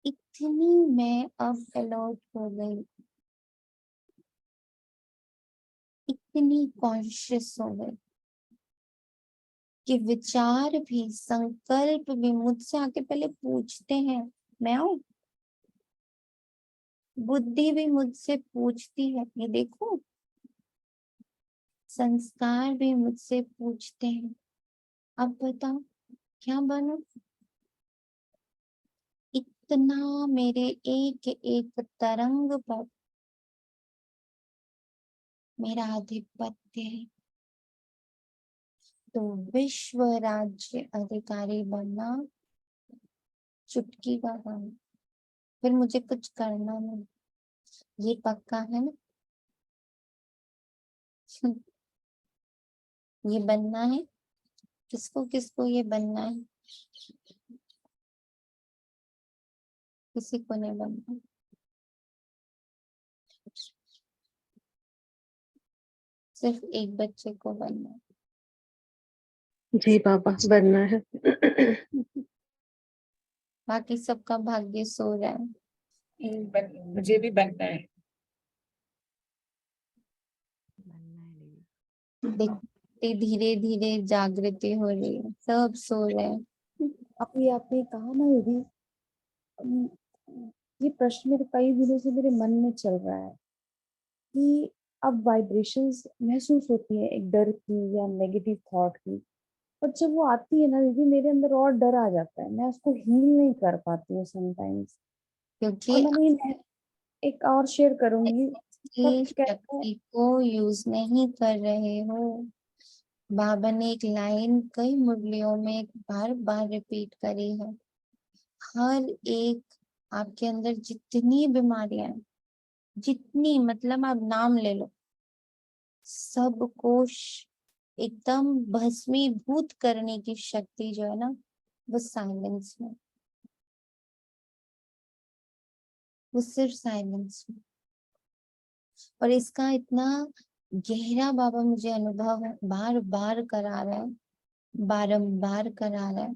इतनी मैं अब अलर्ट हो गई, इतनी कॉन्शियस हो गई कि विचार भी, संकल्प भी मुझसे आके पहले पूछते हैं, मैं आऊं। बुद्धि भी मुझसे पूछती है, ये देखो। संस्कार भी मुझसे पूछते हैं, अब बताओ क्या बनूं। इतना मेरे एक एक तरंग पर मेरा आधिपत्य है। तो विश्व राज्य अधिकारी बनना चुटकी का काम, फिर मुझे कुछ करना नहीं, ये पक्का है ना। ये बनना है, किसको किसको ये बनना है? किसी को नहीं बनना, सिर्फ एक बच्चे को बनना जी बाबा, बनना है। है। बाकी सबका भाग्य सो रहा है। मुझे भी बनना है। देखते धीरे धीरे जागृति हो रही है, सब सो रहे हैं। अभी आपने कहा ना दीदी, अम, ये प्रश्न मेरे कई दिनों से मेरे मन में चल रहा है कि अब वाइब्रेशंस महसूस होती है एक डर की या नेगेटिव थॉट की, और जब वो आती है ना दीदी, मेरे अंदर और डर आ जाता है, मैं उसको हील नहीं कर पाती हूँ समटाइम्स। और क्योंकि मैंने एक और शेयर करूंगी। सब की कहते हैं, शक्ति को यूज नहीं कर रहे हो। बाबा ने एक लाइन कई मुरलियों में बार बार रिपीट करी है, हर एक, आपके अंदर जितनी बीमारियां हैं, जितनी, मतलब आप नाम ले लो, सबको एकदम भस्मीभूत करने की शक्ति जो है ना, वो साइलेंस में, वो सिर्फ साइलेंस में। और इसका इतना गहरा बाबा मुझे अनुभव बार बार करा रहा है, बारंबार करा रहा है।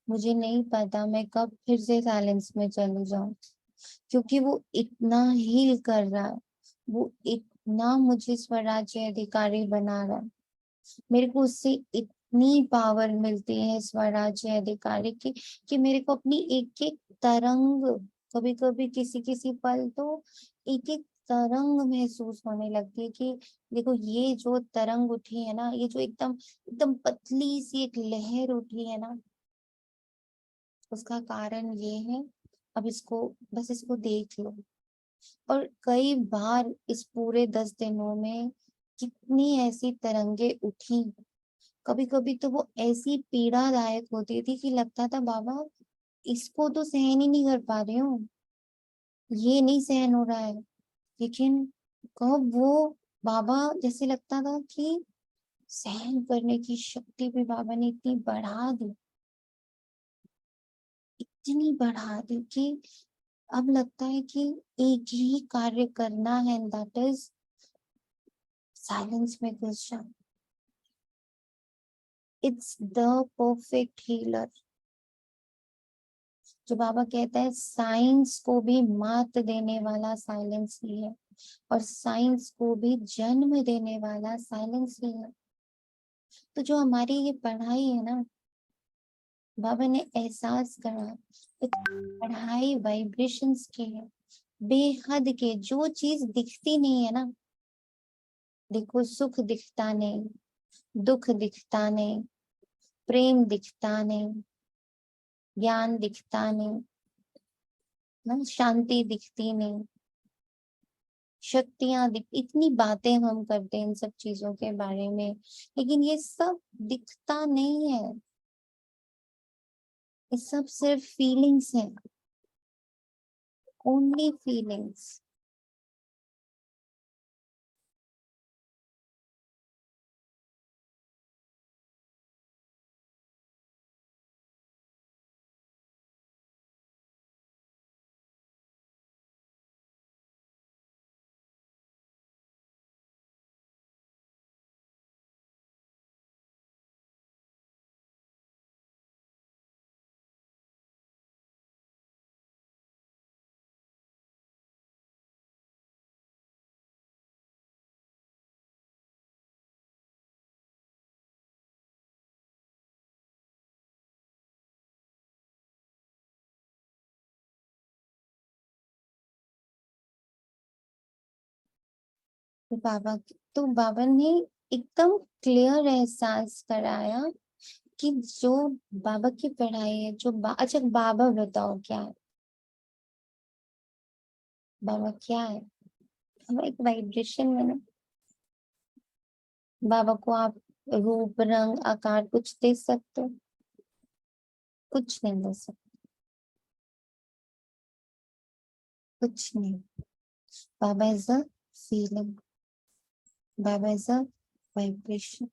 मुझे नहीं पता मैं कब फिर से साइलेंस में चली जाऊं, क्योंकि वो इतना हील कर रहा है, वो इतना मुझे स्वराज्य अधिकारी बना रहा है। मेरे को उससे इतनी पावर मिलती है स्वराज्य अधिकारी की, कि मेरे को अपनी एक एक तरंग, कभी कभी किसी किसी पल तो एक एक तरंग महसूस होने लगती है कि देखो ये जो तरंग उठी है ना, ये जो एकदम एकदम पतली सी एक लहर उठी है ना, उसका कारण ये है। अब इसको, बस इसको देख लो, और कई बार इस पूरे 10 दिनों में कितनी ऐसी तरंगे उठी। कभी कभी तो वो ऐसी पीड़ादायक होती थी कि लगता था बाबा इसको तो सहन ही नहीं कर पा रही हूँ, ये नहीं सहन हो रहा है। लेकिन कब वो बाबा, जैसे लगता था कि सहन करने की शक्ति भी बाबा ने इतनी बढ़ा दी, इतनी बढ़ा दी कि अब लगता है कि एक ही कार्य करना है, दैट इज साइलेंस में घुस जाओ। It's the perfect healer. जो बाबा कहता है साइंस को भी मात देने वाला साइलेंस ही है, और साइंस को भी जन्म देने वाला साइलेंस ही है। तो जो हमारी ये पढ़ाई है ना, बाबा ने एहसास करा, तो पढ़ाई वाइब्रेशंस की है, बेहद के। जो चीज दिखती नहीं है ना, देखो सुख दिखता नहीं, दुख दिखता नहीं, प्रेम दिखता नहीं, ज्ञान दिखता नहीं ना, शांति दिखती नहीं, शक्तियां दिख, इतनी बातें हम करते हैं इन सब चीजों के बारे में, लेकिन ये सब दिखता नहीं है। ये सब सिर्फ फीलिंग्स हैं, ओनली फीलिंग्स। तो बाबा ने एकदम क्लियर एहसास कराया कि जो बाबा की पढ़ाई है, जो अच्छा बाबा बताओ क्या है? बाबा क्या है? बाबा एक वाइब्रेशन में ना। बाबा को आप रूप रंग आकार कुछ दे सकते हो? कुछ नहीं दे सकते, कुछ नहीं। Baba is a feeling, Baba is a vibration.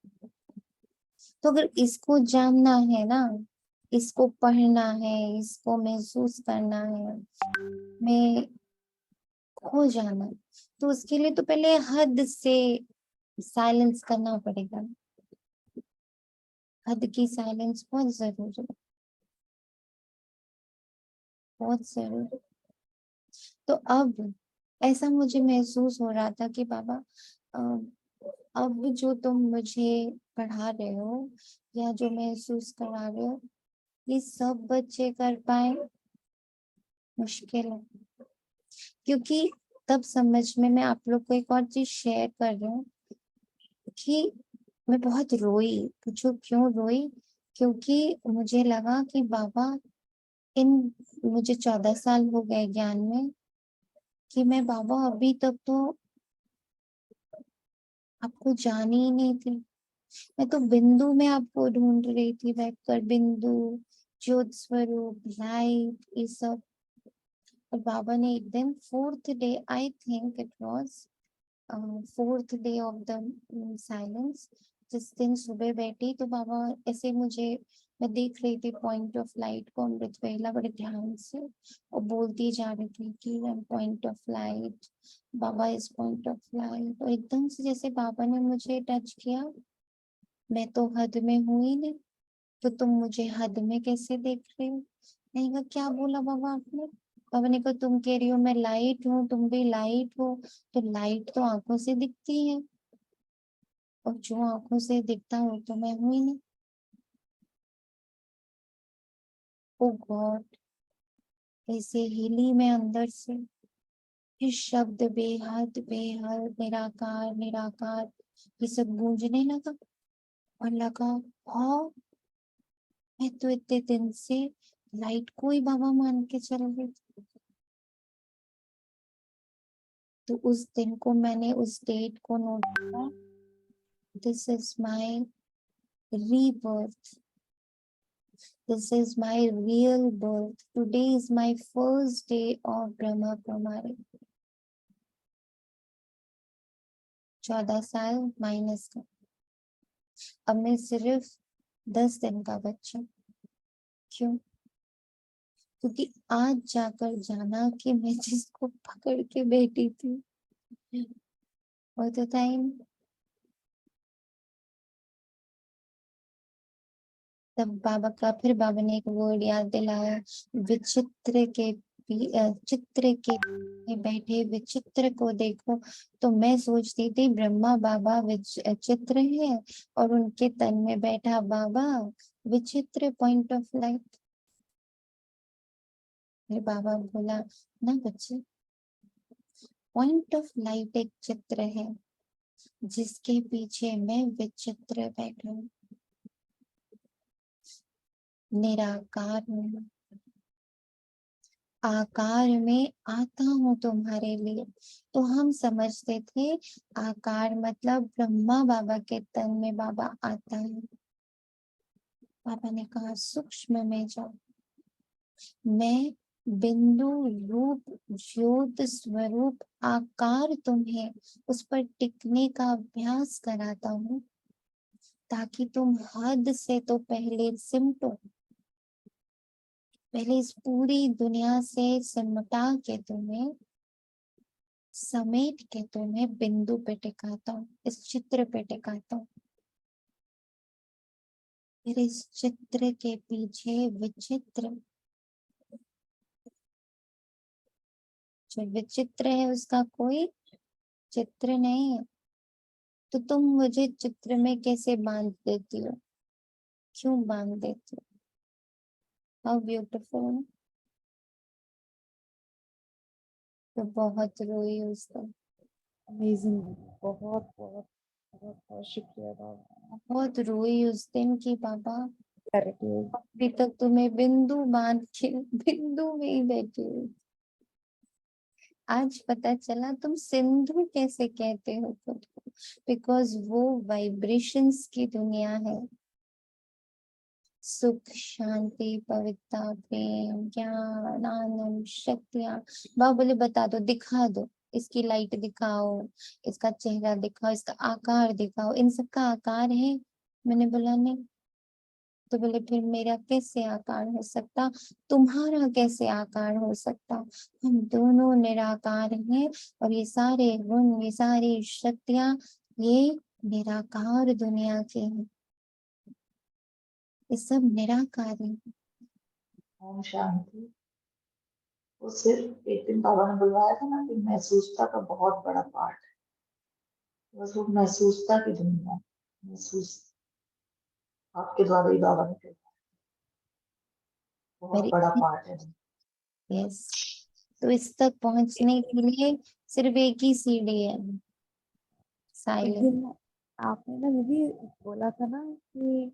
तो अगर इसको जानना है ना, इसको पढ़ना है, इसको महसूस करना है, मैं खो जाना है, तो उसके लिए तो पहले हद से साइलेंस करना पड़ेगा। हद की साइलेंस बहुत जरूरी है, बहुत जरूरी। तो अब ऐसा मुझे महसूस हो रहा था कि बाबा अ, अब जो तुम मुझे पढ़ा रहे हो या जो महसूस करा रहे हो, ये सब बच्चे कर पाए, मुश्किल है। क्योंकि तब समझ में, मैं आप लोग को एक और चीज शेयर कर रही हूँ कि मैं बहुत रोई। पूछो क्यों रोई? क्योंकि मुझे लगा कि बाबा इन, मुझे 14 साल हो गए ज्ञान में, कि मैं बाबा अभी तक तो आपको जानी ही नहीं थी। मैं तो बिंदु में आपको ढूंढ रही थी बैठकर, बिंदु, ज्योत स्वरूप, लाइट, ये सब। और बाबा ने एक दिन fourth day, I think it was fourth day of the silence, जिस दिन सुबह बैठी तो बाबा ऐसे मुझे, मैं देख रही थी पॉइंट ऑफ लाइट को, अमृत वेला बड़े ध्यान से, और बोलती जा रही थी कि I am point of light, Baba is point of light. और एकदम से जैसे बाबा ने मुझे टच किया, मैं तो हद में हूं ही नहीं, तो तुम मुझे हद में कैसे देख रहे हो? मैंने कहा क्या बोला बाबा आपने? बाबा ने कहा तुम कह रही हो मैं लाइट हूँ, तुम भी लाइट हो, तो लाइट तो आंखों से दिखती है, और जो आंखों से दिखता हो तो मैं हूं ही नहीं। ओ गॉड, ऐसे हिली मैं अंदर से। फिर शब्द बेहद बेहद, निराकार निराकार, ये सब गूंजने लगा। और लगा हाँ, मैं तो इतने दिन से लाइट को ही बाबा मान के चल रही थी। तो उस दिन को मैंने उस डेट को नोट किया, this is my rebirth, this is my real birth, today is my first day of Brahma Kumari। 14 साल माइनस का, अब मैं सिर्फ 10 दिन का बच्चा। क्यों? क्योंकि आज जाकर जाना कि मैं जिसको पकड़ के बैठी थी वो तो टाइम, तब बाबा का, फिर बाबा ने एक वर्ड याद दिलाया, विचित्र के चित्र के में बैठे विचित्र को देखो। तो मैं सोचती थी ब्रह्मा बाबा चित्र है और उनके तन में बैठा बाबा विचित्र पॉइंट ऑफ लाइट। फिर बाबा बोला ना बच्चे, पॉइंट ऑफ लाइट एक चित्र है जिसके पीछे मैं विचित्र बैठा हूँ, निराकार हूँ, आकार में आता हूँ तुम्हारे लिए। तो हम समझते थे आकार मतलब ब्रह्मा बाबा के तन में बाबा आता है। बाबा ने कहा सूक्ष्म में जाओ, मैं बिंदु रूप ज्योत स्वरूप आकार तुम्हें उस पर टिकने का अभ्यास कराता हूँ, ताकि तुम हद से तो पहले सिमटो। पहले इस पूरी दुनिया से सिमटा के तुम्हें समेट के तुम्हें बिंदु पे टिकाता हूँ, इस चित्र पे टिकाता हूँ। फिर इस चित्र के पीछे विचित्र, जो विचित्र है उसका कोई चित्र नहीं है। तो तुम मुझे चित्र में कैसे बांध देती हो? क्यों बांध देती हो? How beautiful. तो बहुत रोई उस दिन, अमेजिंग, बहुत बहुत बहुत बहुत शुक्रिया बाबा। बहुत रोई उस दिन की बाबा क्लैरिटी। अभी तक तुम्हें बिंदु बांध के बिंदु में ही बैठी हुई, आज पता चला तुम सिंधु कैसे कहते हो खुद को, बिकॉज वो वाइब्रेशंस की दुनिया है। सुख शांति पवित्रता प्रेम ज्ञान आनंद शक्तियां। बाबा बोले बता दो, दिखा दो, इसकी लाइट दिखाओ, इसका चेहरा दिखाओ, इसका आकार दिखाओ। इन सबका आकार है? मैंने बोला नहीं। तो बोले फिर मेरा कैसे आकार हो सकता, तुम्हारा कैसे आकार हो सकता? हम दोनों निराकार हैं और ये सारे गुण, ये सारी शक्तियां, ये निराकार दुनिया के हैं, ये सब निराकार है। ओम शांति। वो सिर्फ एक दिन बाबा ने बुलवाया था ना कि महसूसता का बहुत बड़ा पार्ट है, बस वो महसूसता की दुनिया है। महसूस आपके द्वारा ही बाबा ने कहा, बहुत बड़ा पार्ट है। यस, तो इस तक पहुंचने के लिए सिर्फ एक ही सीढ़ी है, एक साइलेंस। दिन आपने ना दीदी बोला था ना कि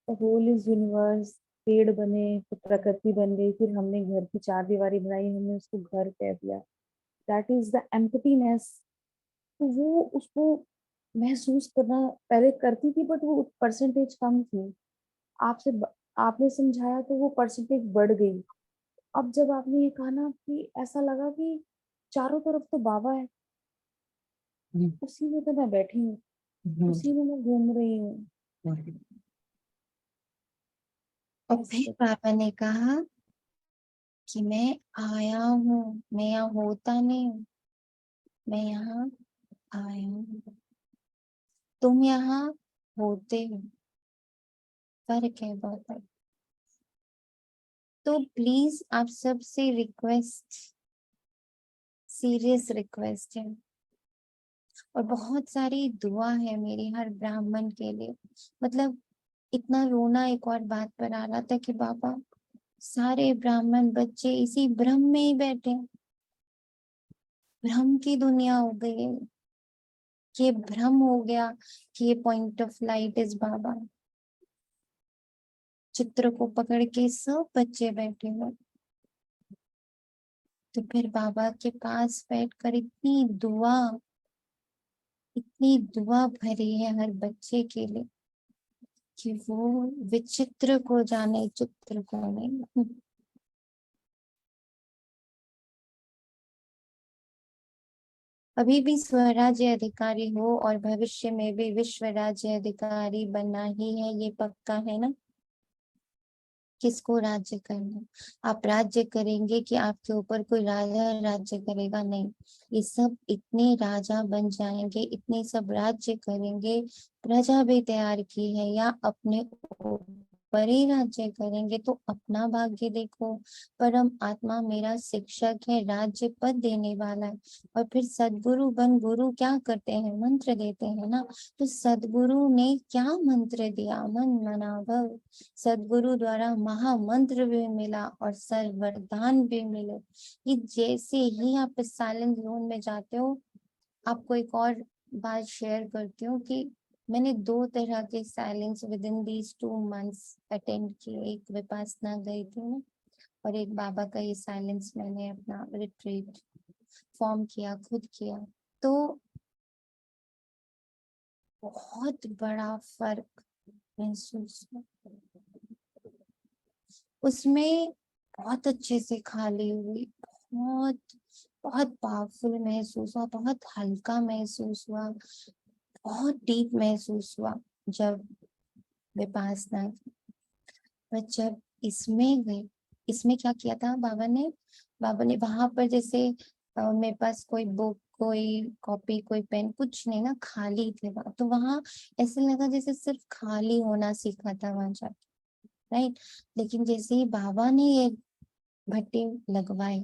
होल इज यूनिवर्स, पेड़ बने फिर प्रकृति बन गई, फिर हमने घर की चार दीवारी बनाई, हमने उसको घर कह दिया। That is the emptiness. तो वो उसको महसूस करना पहले करती थी, बट वो परसेंटेज कम थी। आपसे आपने समझाया तो वो परसेंटेज बढ़ गई। अब जब आपने ये कहा ना कि ऐसा लगा कि चारों तरफ तो बाबा है, उसी में तो मैं बैठी हूँ, उसी में मैं घूम रही हूँ। और फिर पापा ने कहा कि मैं आया हूँ, मैं यहाँ होता नहीं हूँ, मैं यहाँ आया हूँ, तुम यहाँ होते हो, फर्क है बहुत। तो प्लीज आप सबसे रिक्वेस्ट, सीरियस रिक्वेस्ट है, और बहुत सारी दुआ है मेरी हर ब्राह्मण के लिए। मतलब इतना रोना एक और बात पर आ रहा था कि बाबा सारे ब्राह्मण बच्चे इसी भ्रम में ही बैठे, भ्रम की दुनिया हो गई है। ये भ्रम हो गया कि ये पॉइंट ऑफ लाइट इज बाबा, चित्र को पकड़ के सब बच्चे बैठे हुए। तो फिर बाबा के पास बैठकर इतनी दुआ भरी है हर बच्चे के लिए कि वो विचित्र को जाने, चित्र को नहीं। अभी भी स्वराज्य अधिकारी हो और भविष्य में भी विश्व राज्य अधिकारी बनना ही है, ये पक्का है ना। किसको राज्य करना? आप राज्य करेंगे कि आपके ऊपर कोई राजा राज्य करेगा? नहीं, ये सब इतने राजा बन जाएंगे, इतने सब राज्य करेंगे। प्रजा भी तैयार की है, या अपने ऊपर ही राज्य करेंगे। तो अपना भाग्य देखो, परम आत्मा मेरा शिक्षक है, राज्य पद देने वाला है। और फिर सदगुरु बन गुरु क्या करते हैं? मंत्र देते हैं ना। तो सदगुरु ने क्या मंत्र दिया? मन मना भव। सदगुरु द्वारा महामंत्र भी मिला और सर्व वरदान भी मिले। कि जैसे ही आप इस साइलेंट जोन में जाते हो, आपको एक और बात शेयर करती हूँ कि मैंने 2 तरह के silence with in these 2 months attend किए। एक विपासना गई थी मैं, और एक बाबा का ये साइलेंस मैंने अपना रिट्रीट फॉर्म किया, खुद किया। तो बहुत बड़ा फर्क महसूस हुआ। उसमें बहुत अच्छे से खाली हुई, बहुत बहुत पावरफुल महसूस हुआ, बहुत हल्का महसूस हुआ, बहुत डीप महसूस हुआ जब विपासना की। पर जब इसमें गई, इसमें क्या किया था बाबा ने वहां पर जैसे मेरे पास कोई बुक, कोई कॉपी, कोई पेन, कुछ नहीं ना, खाली थे वहां। तो वहां ऐसे लगा जैसे सिर्फ खाली होना सीखा था वहां जाके, राइट। लेकिन जैसे ही बाबा ने ये भट्टी लगवाई,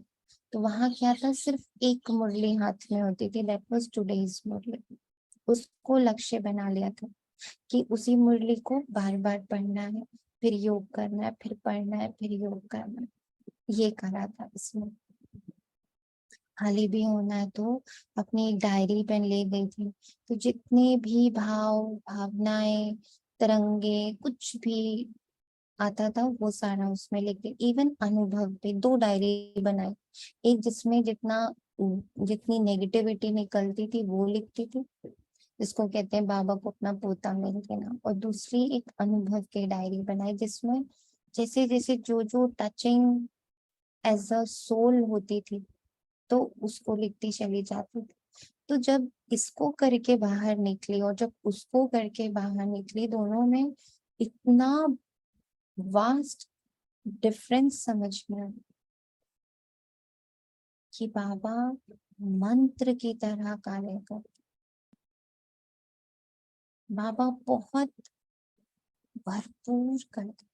तो वहां क्या था, सिर्फ एक मुरली हाथ में होती थी, दैट वाज टुडेज मुरली। उसको लक्ष्य बना लिया था कि उसी मुरली को बार बार पढ़ना है, फिर योग करना है, फिर पढ़ना है, फिर योग करना है। ये करा था इसमें। खाली भी होना है तो अपनी एक डायरी पेन ले गई थी। तो जितने भी भाव, भावनाएं, तरंगे, कुछ भी आता था वो सारा उसमें लिख दी। इवन अनुभव पे 2 डायरी बनाई। एक जिसमें जितनी नेगेटिविटी निकलती थी वो लिखती थी, जिसको कहते हैं बाबा को अपना पोता मिल के नाम। और दूसरी एक अनुभव की डायरी बनाई, जिसमें जैसे जैसे जो जो टचिंग एज अ सोल होती थी, तो उसको लिखती चली जाती थी। तो जब इसको करके बाहर निकली और जब उसको करके बाहर निकली, दोनों में इतना वास्ट डिफरेंस समझ में आया कि बाबा मंत्र की तरह कार्य कर। बाबा बहुत भरपूर करते,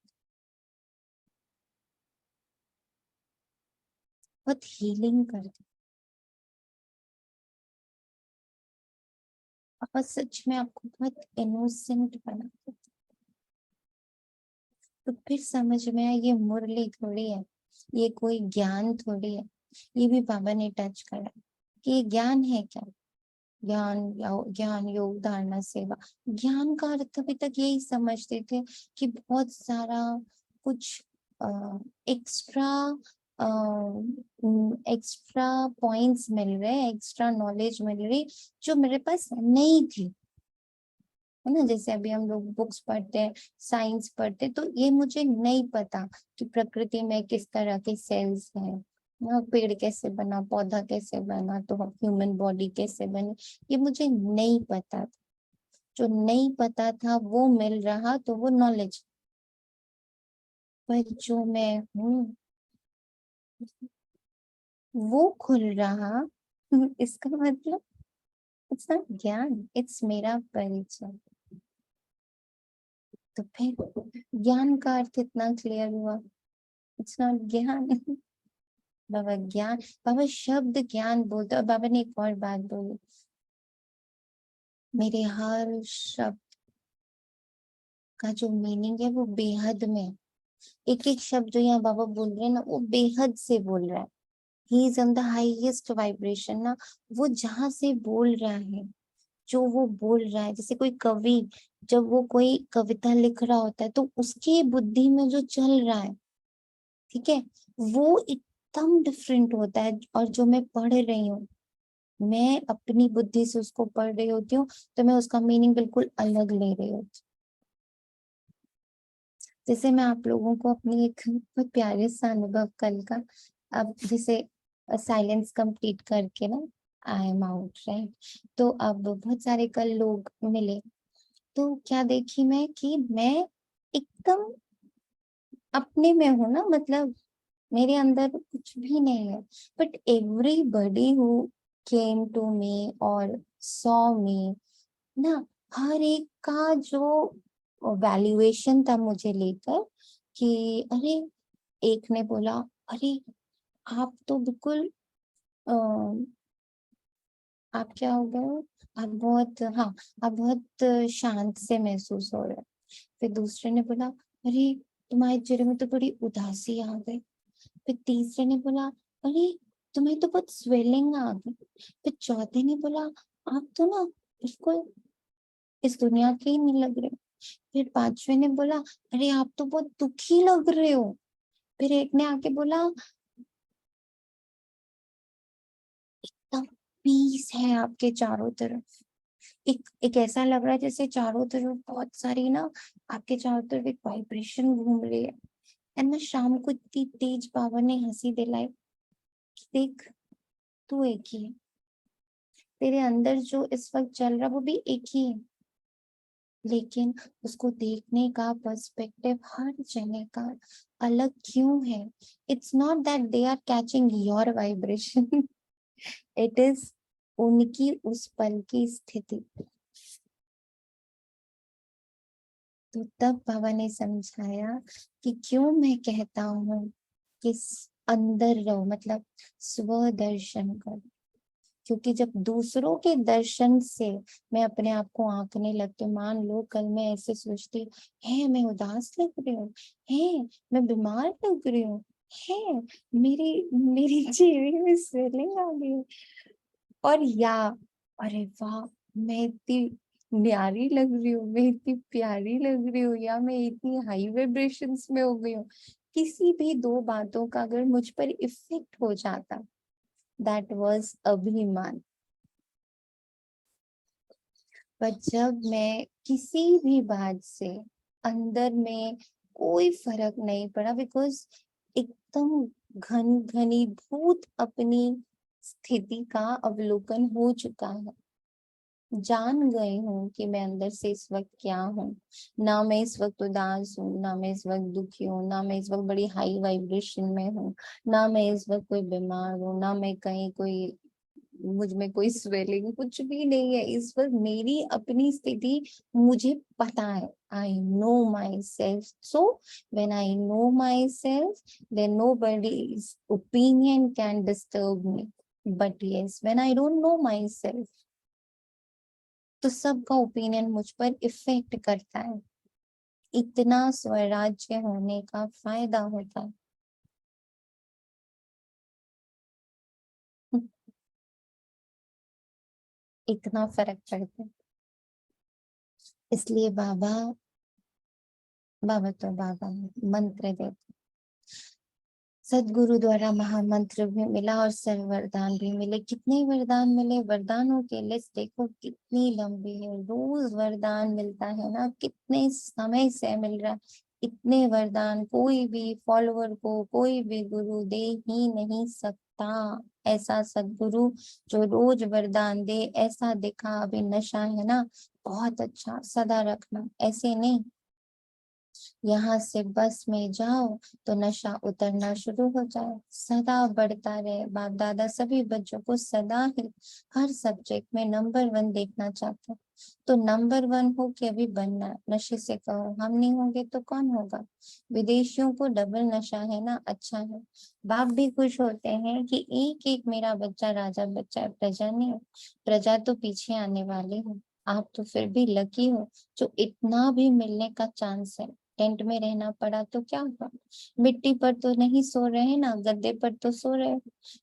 बहुत हीलिंग करते। बाबा सच में आपको बहुत इनोसेंट बनाते। तो फिर समझ में आया ये मुरली थोड़ी है, ये कोई ज्ञान थोड़ी है। ये भी बाबा ने टच करा कि ये ज्ञान है क्या? ज्ञान योग धारणा सेवा। ज्ञान का अर्थ अभी तक यही समझते थे कि बहुत सारा कुछ एक्स्ट्रा एक्स्ट्रा पॉइंट्स मिल रहे हैं, एक्स्ट्रा नॉलेज मिल रही जो मेरे पास नहीं थी, है ना। जैसे अभी हम लोग बुक्स पढ़ते हैं, साइंस पढ़ते हैं, तो ये मुझे नहीं पता कि प्रकृति में किस तरह के सेल्स हैं, पेड़ कैसे बना, पौधा कैसे बना, तो ह्यूमन बॉडी कैसे बनी, ये मुझे नहीं पता था। जो नहीं पता था वो मिल रहा, तो वो नॉलेज। पर जो मैं हूँ वो खुल रहा। इसका मतलब इट्स नॉट ज्ञान, इट्स मेरा परिचय। तो फिर ज्ञान का अर्थ इतना क्लियर हुआ, इट्स नॉट ज्ञान। बाबा ज्ञान, बाबा शब्द ज्ञान बोलते। और बाबा ने एक और बात बोली, मेरे हर शब्द का जो मीनिंग है वो बेहद में। एक एक शब्द जो यहाँ बाबा बोल रहे हैं ना, वो बेहद से बोल रहा है। He is on the highest vibration ना। वो जहां से बोल रहा है, जो वो बोल रहा है, जैसे कोई कवि जब वो कोई कविता लिख रहा होता है, तो उसके बुद्धि में जो चल रहा है, ठीक है, वो एकदम डिफरेंट होता है, और जो मैं पढ़ रही हूँ, मैं अपनी बुद्धि से उसको पढ़ रही होती हूँ, तो मैं उसका मीनिंग बिल्कुल अलग ले रही होती हूँ। जैसे मैं आप लोगों को अपनी एक बहुत प्यारे सा अनुभव कल का, अब जैसे साइलेंस कंप्लीट करके ना आई एम आउट, राइट, तो अब बहुत सारे कल लोग मिले, तो क्या देखी मैं कि मैं एकदम अपने में हूँ ना, मतलब मेरे अंदर कुछ भी नहीं है, but everybody who came to me और सॉ मी ना, हर एक का जो वैल्यूएशन था मुझे लेकर, कि अरे, एक ने बोला, अरे आप तो बिल्कुल अ, आप क्या हो गए हो, आप बहुत, हाँ, आप बहुत शांत से महसूस हो रहे हो। फिर दूसरे ने बोला, अरे तुम्हारे चेहरे में तो बड़ी उदासी आ गई। फिर तीसरे ने बोला, अरे तुम्हें तो बहुत स्वेलिंग आ गई। फिर चौथे ने बोला, आप तो ना बिल्कुल इस दुनिया के ही नहीं लग रहे। फिर पांचवे ने बोला, अरे आप तो बहुत दुखी लग रहे हो। फिर एक ने आके बोला, तब पीस है आपके चारों तरफ, एक एक ऐसा लग रहा है जैसे चारों तरफ बहुत सारी ना, आपके चारों तरफ एक वाइब्रेशन घूम रही है। एंड ना शाम को इतनी तेज बाबा ने हंसी दिलाई कि देख, तू एक ही है, तेरे अंदर जो इस वक्त चल रहा वो भी एक ही है, लेकिन उसको देखने का पर्सपेक्टिव हर जगह का अलग क्यों है। It's not that they are catching your vibration, it is उनकी उस पल की स्थिति। तो तब बाबा ने समझाया कि क्यों मैं कहता हूँ कि अंदर रहो, मतलब स्व दर्शन करो, क्योंकि जब दूसरों के दर्शन से मैं अपने आप को आंकने लगती हूँ, मान लो कल मैं ऐसे सोचती है, मैं उदास लग रही हूँ, है मैं बीमार लग रही हूँ, है मेरी मेरी चेहरे में स्वेलिंग आ गई, और या अरे वाह, मैं इतनी न्यारी लग रही हूँ, मैं इतनी प्यारी लग रही हूँ, या मैं इतनी हाई वाइब्रेशंस में हो गई हूँ, किसी भी दो बातों का अगर मुझ पर इफेक्ट हो जाता, दैट वाज अभिमान। पर जब मैं किसी भी बात से अंदर में कोई फर्क नहीं पड़ा, बिकॉज एकदम घनीभूत अपनी स्थिति का अवलोकन हो चुका है, जान गई हूँ कि मैं अंदर से इस वक्त क्या हूँ। ना मैं इस वक्त उदास हूँ, ना मैं इस वक्त दुखी हूँ, ना मैं इस वक्त बड़ी हाई वाइब्रेशन में हूँ, ना मैं इस वक्त कोई बीमार हूँ, ना मैं कहीं कोई, मुझ में कोई स्वेलिंग कुछ भी नहीं है। इस वक्त मेरी अपनी स्थिति मुझे पता है, I know myself, so when I know myself, then nobody's opinion can disturb me, but yes, when I don't know myself, तो सबका ओपिनियन मुझ पर इफेक्ट करता है। इतना स्वराज्य होने का फायदा होता है। इतना फर्क पड़ता है। इसलिए बाबा बाबा तो बाबा मंत्र देते, सदगुरु द्वारा महामंत्र भी मिला और सर्व वरदान भी मिले। कितने वरदान मिले, वरदानों की लिस्ट देखो कितनी लंबी है, रोज वरदान मिलता है ना, कितने समय से मिल रहा है। इतने वरदान कोई भी फॉलोअर को कोई भी गुरु दे ही नहीं सकता। ऐसा सदगुरु जो रोज वरदान दे, ऐसा देखा अभी नशा है ना, बहुत अच्छा, सदा रखना, ऐसे नहीं यहाँ से बस में जाओ तो नशा उतरना शुरू हो जाए, सदा बढ़ता रहे। बाप दादा सभी बच्चों को सदा ही हर सब्जेक्ट में नंबर 1 देखना चाहते हैं, तो नंबर 1 हो के अभी बनना है। नशे से कहो हम नहीं होंगे तो कौन होगा। विदेशियों को डबल नशा है ना, अच्छा है। बाप भी खुश होते हैं कि एक एक मेरा बच्चा राजा बच्चा है, प्रजा नहीं है। प्रजा तो पीछे आने वाली है। आप तो फिर भी लकी हो जो इतना भी मिलने का चांस है। टेंट में रहना पड़ा तो क्या हुआ, मिट्टी पर तो नहीं सो रहे ना, गद्दे पर तो सो रहे।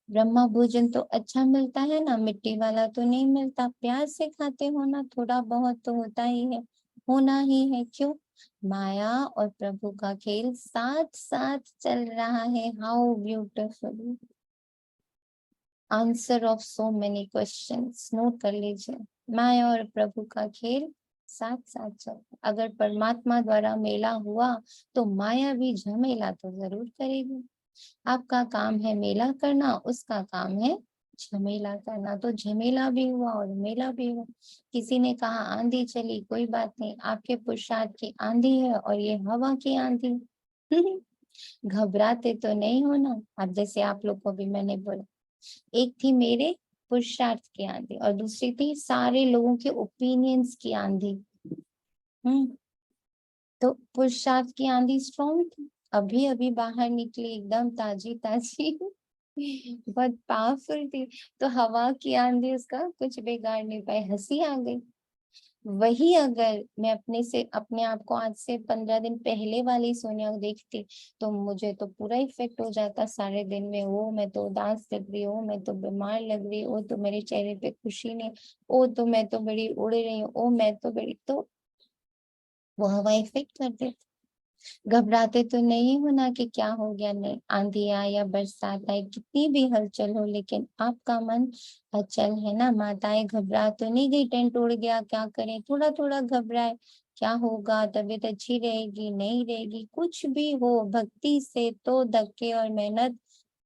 ब्रह्मा भोजन तो अच्छा मिलता है ना, मिट्टी वाला तो नहीं मिलता। प्यार से खाते हो ना, थोड़ा बहुत तो होता ही है, होना ही है। क्यों, माया और प्रभु का खेल साथ साथ चल रहा है। How beautiful answer of so many questions. Note कर लीजिए, माया और प्रभु का खेल साथ साथ चल। अगर परमात्मा द्वारा मेला हुआ तो माया भी झमेला तो जरूर करेगी। आपका काम है मेला करना, उसका काम है झमेला करना। तो झमेला भी हुआ और मेला भी हुआ। किसी ने कहा आंधी चली, कोई बात नहीं, आपके पुरुषार्थ की आंधी है और ये हवा की आंधी। घबराते तो नहीं हो ना आप, जैसे आप लोग को भी मैंने बोला, एक थी मेरे पुरुषार्थ की आंधी और दूसरी थी सारे लोगों के ओपिनियंस की आंधी। तो पुरुषार्थ की आंधी स्ट्रॉन्ग थी, अभी अभी बाहर निकली, एकदम ताजी ताजी बहुत पावरफुल थी। तो हवा की आंधी उसका कुछ बिगाड़ नहीं पाई, हंसी आ गई। वही अगर मैं अपने आप को आज से 15 दिन पहले वाली सोनिया को देखती तो मुझे तो पूरा इफेक्ट हो जाता सारे दिन में। ओ मैं तो उदास लग रही हूँ, मैं तो बीमार लग रही हूँ, ओ तो मेरे चेहरे पे खुशी नहीं, ओ तो मैं तो बड़ी उड़ रही हूँ, ओ मैं तो बड़ी, तो वो हवा इफेक्ट कर देती। घबराते तो नहीं हो ना कि क्या हो गया, नहीं आंधी आए या बरसात आए, कितनी भी हलचल हो, लेकिन आपका मन अचल है ना। माताएं घबरा तो नहीं गई, टेंट उड़ गया क्या करें, थोड़ा थोड़ा घबराए, क्या होगा, तबीयत अच्छी रहेगी नहीं रहेगी, कुछ भी हो, भक्ति से तो धक्के और मेहनत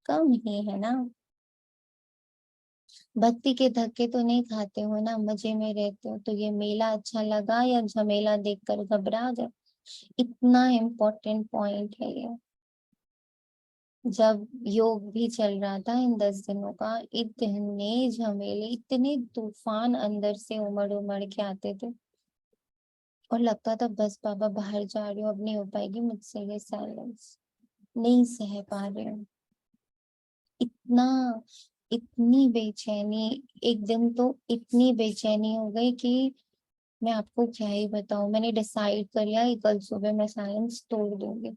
कम ही है ना। भक्ति के धक्के तो नहीं खाते हो ना, मजे में रहते हो। तो ये मेला अच्छा लगा या झमेला देखकर घबरा गए, इतना इम्पोर्टेंट पॉइंट है ये। जब योग भी चल रहा था इन 10 दिनों का, इतने झमेले, इतने तूफान अंदर से उमड़ उमड़ के आते थे और लगता था बस बाबा बाहर जा रही हूँ, अब नहीं हो पाएगी मुझसे ये साइलेंस, नहीं सह पा रही हूँ। इतना, इतनी बेचैनी, एक दिन तो इतनी बेचैनी हो गई कि मैं आपको क्या ही बताऊं। मैंने डिसाइड कर लिया कि कल सुबह मैं साइलेंस तोड़ दूंगी,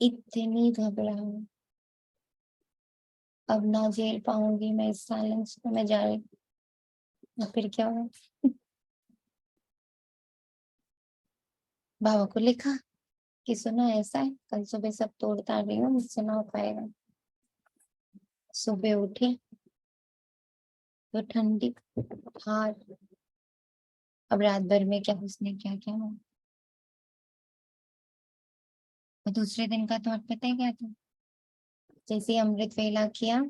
इतनी घबराहट। अब ना झेल पाऊंगी मैं इस साइलेंस को, मैं जा रही हूँ। फिर क्या हुआ, बाबा को लिखा कि सुनो ऐसा है, कल सुबह सब तोड़ ताड़ रही हूँ, मुझसे ना हो पाएगा। सुबह उठी तो ठंडी हार। अब रात भर में क्या उसने क्या क्या हुआ। और दूसरे दिन का तो आप पता है क्या था, जैसे ही अमृत वेला किया,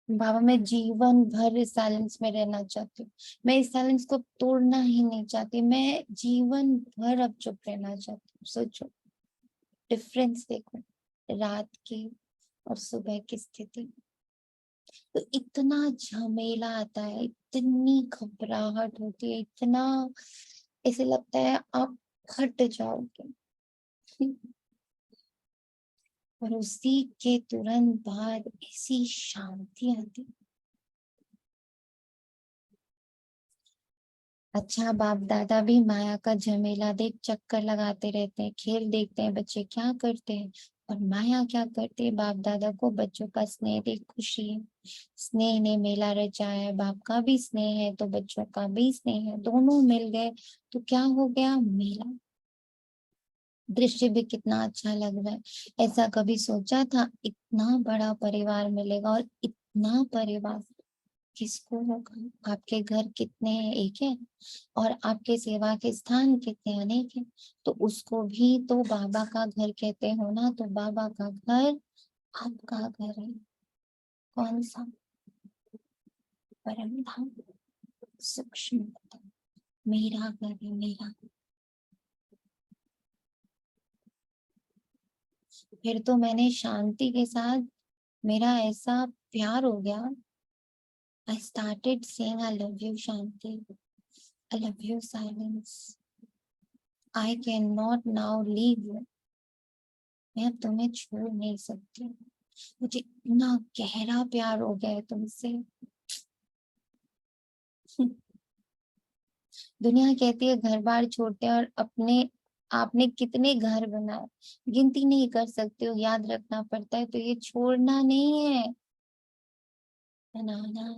बाबा मैं जीवन भर इस साइलेंस में रहना चाहती हूँ, मैं इस साइलेंस को तोड़ना ही नहीं चाहती, मैं जीवन भर अब चुप रहना चाहती हूँ। सोचो डिफरेंस देखो, रात की और सुबह की स्थिति। तो इतना झमेला आता है, इतनी घबराहट होती है, इतना ऐसे लगता है आप फट जाओगे। और उसी के तुरंत बाद ऐसी शांति आती। अच्छा बाप दादा भी माया का झमेला देख चक्कर लगाते रहते हैं, खेल देखते हैं बच्चे क्या करते हैं, और माया क्या करती है, बाप दादा को बच्चों का स्नेह देख खुशी है। स्नेह ने मेला रचाया है, बाप का भी स्नेह है तो बच्चों का भी स्नेह है, दोनों मिल गए तो क्या हो गया मेला। दृश्य भी कितना अच्छा लग रहा है। ऐसा कभी सोचा था इतना बड़ा परिवार मिलेगा, और इतना परिवार किसको होगा। आपके घर कितने हैं, एक है, और आपके सेवा के स्थान कितने अनेक हैं। तो उसको भी तो बाबा का घर कहते हो ना, तो बाबा का घर आपका घर है। कौन सा, परम धाम, सूक्ष्म धाम, मेरा घर है मेरा। फिर तो मैंने शांति के साथ, मेरा ऐसा प्यार हो गया, I started saying I love you Shanti, I love you silence, I can not now leave you, मैं अब तुम्हें छोड़ नहीं सकती, मुझे इतना गहरा प्यार हो गया है तुमसे। दुनिया कहती है घर बार छोड़ते हैं, और अपने आपने कितने घर बनाए, गिनती नहीं कर सकते हो, याद रखना पड़ता है। तो ये छोड़ना नहीं है, बनाना है।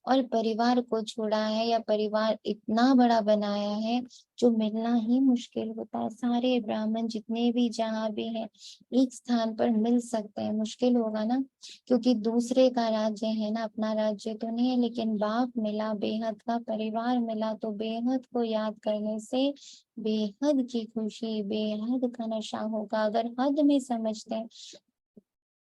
और परिवार को छोड़ा है या परिवार इतना बड़ा बनाया है जो मिलना ही मुश्किल होता है। सारे ब्राह्मण जितने भी जहाँ भी हैं एक स्थान पर मिल सकते हैं, मुश्किल होगा ना, क्योंकि दूसरे का राज्य है ना, अपना राज्य तो नहीं है। लेकिन बाप मिला, बेहद का परिवार मिला, तो बेहद को याद करने से बेहद की खुशी, बेहद का नशा होगा। अगर हद में समझते हैं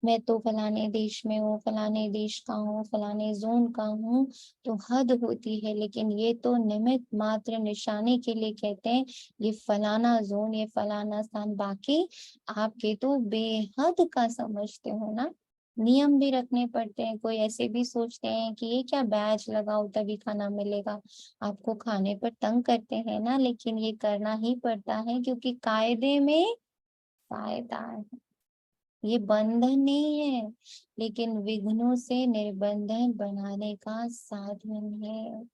मैं तो फलाने देश में हूँ, फलाने देश का हूँ, फलाने जोन का हूँ, तो हद होती है। लेकिन ये तो निमित्त मात्र निशाने के लिए कहते हैं ये फलाना जोन, ये फलाना स्थान। बाकी आपके तो बेहद का समझते हो ना। नियम भी रखने पड़ते हैं। कोई ऐसे भी सोचते हैं कि ये क्या बैच लगाओ तभी खाना मिलेगा। आपको खाने पर तंग करते हैं ना, लेकिन ये करना ही पड़ता है क्योंकि कायदे में फायदा है। ये बंधन नहीं है, लेकिन विघ्नों से निर्बंधन बनाने का साधन है।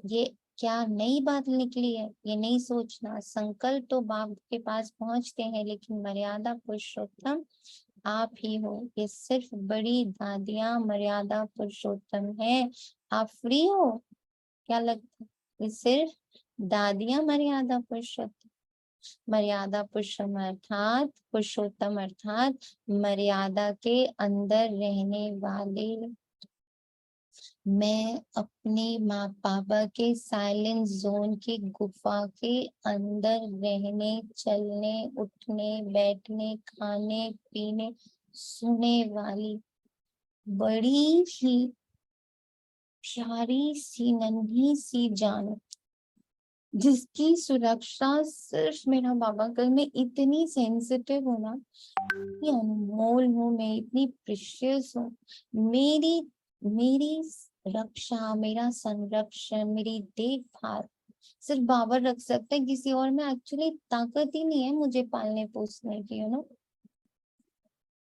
ये क्या नई बात निकली है, ये नहीं सोचना। संकल्प तो बाप के पास पहुंचते हैं, लेकिन मर्यादा पुरुषोत्तम आप ही हो। ये सिर्फ बड़ी दादियां मर्यादा पुरुषोत्तम है। आप फ्री हो, क्या लगता है? ये सिर्फ दादियां मर्यादा पुरुषोत्तम। मर्यादा पुरुषोत्तम अर्थात मर्यादा के अंदर रहने वाले। मैं अपने माँ पापा के साइलेंस जोन की गुफा के अंदर रहने, चलने, उठने, बैठने, खाने, पीने, सुने वाली बड़ी ही प्यारी सी नन्ही सी जान, जिसकी सुरक्षा सिर्फ मेरा बाबा कर। मैं इतनी सेंसिटिव हूँ ना, इतनी अनमोल हूँ मैं, इतनी प्रीशियस हूँ। मेरी मेरी रक्षा, मेरा संरक्षण, मेरी देखभाल सिर्फ बाबा रख सकते हैं, किसी और में एक्चुअली ताकत ही नहीं है मुझे पालने पोसने की,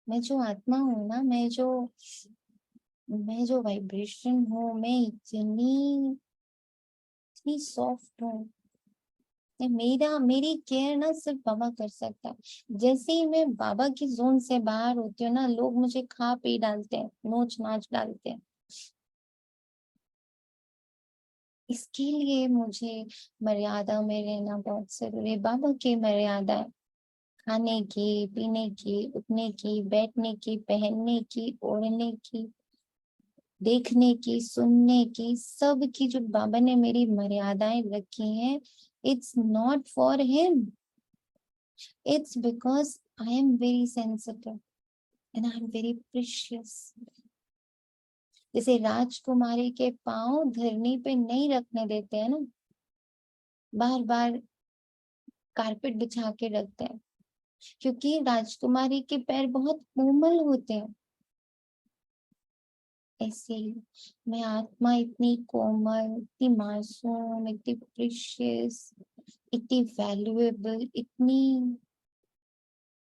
मैं जो आत्मा हूँ ना, मैं जो वाइब्रेशन हूँ, मैं इतनी इतनी सॉफ्ट हूँ। मेरी केयर ना सिर्फ बाबा कर सकता है। जैसे ही मैं बाबा की जोन से बाहर होती हूँ ना, लोग मुझे खा पी डालते हैं, नोच नाच डालते हैं। इसके लिए मुझे मर्यादा में रहना बहुत जरूरी है। बाबा की मर्यादा है खाने की, पीने की, उठने की, बैठने की, पहनने की, ओढ़ने की, देखने की, सुनने की, सब की जो बाबा ने मेरी मर्यादाएं रखी हैं, it's not for him, it's because I am very sensitive and I am very precious. जैसे राजकुमारी के पांव धरनी पे नहीं रखने देते हैं ना, बार बार कारपेट बिछा के रखते हैं, क्योंकि राजकुमारी के पैर बहुत कोमल होते हैं। ऐसे ही मैं आत्मा इतनी कोमल, इतनी मासूम, इतनी प्रीशियस, इतनी वैल्यूएबल, इतनी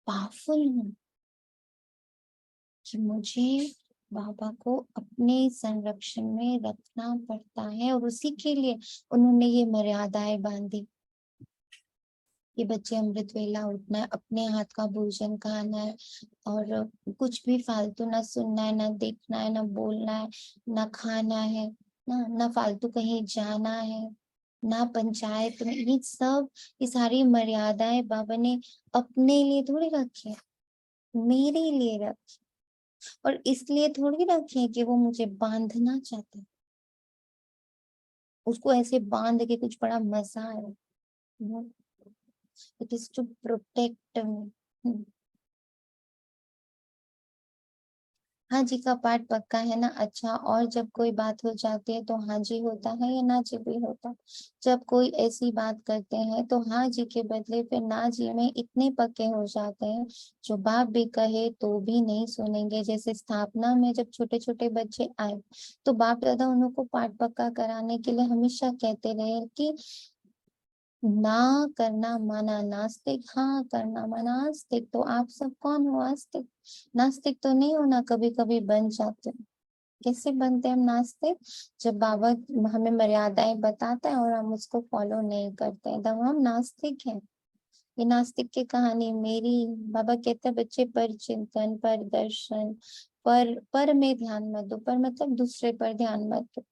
पावरफुल हूँ कि मुझे बाबा को अपने संरक्षण में रखना पड़ता है। और उसी के लिए उन्होंने ये मर्यादाएं बांधी कि बच्चे अमृत वेला उठना है, अपने हाथ का भोजन खाना है, और कुछ भी फालतू ना सुनना है, ना देखना है, ना बोलना है, ना खाना है, ना फालतू कहीं जाना है, ना पंचायत में। ये सारी मर्यादाएं बाबा ने अपने लिए थोड़ी रखी है, मेरे लिए रखी। और इसलिए थोड़ी रखे कि वो मुझे बांधना चाहते, उसको ऐसे बांध के कुछ बड़ा मजा है। It is to protect me. हाँ जी का पाठ पक्का है ना? अच्छा, और जब कोई बात हो जाती है तो हाँ जी होता है या ना जी भी होता है? जब कोई ऐसी बात करते हैं तो हाँ जी के बदले फिर ना जी में इतने पक्के हो जाते हैं, जो बाप भी कहे तो भी नहीं सुनेंगे। जैसे स्थापना में जब छोटे छोटे बच्चे आए तो बाप दादा उनको पाठ पक्का कराने के लिए हमेशा कहते रहे कि ना करना माना नास्तिक, हाँ करना माना आस्तिक। तो आप सब कौन हो आस्तिक? नास्तिक तो नहीं होना, कभी कभी बन जाते हैं। कैसे बनते हैं हम नास्तिक? जब बाबा हमें मर्यादाएं बताता है और हम उसको फॉलो नहीं करते हैं, तब हम नास्तिक हैं। ये नास्तिक की कहानी मेरी। बाबा कहते हैं बच्चे पर चिंतन, पर दर्शन, पर में ध्यान मत दो, पर मतलब दूसरे पर ध्यान मत दो,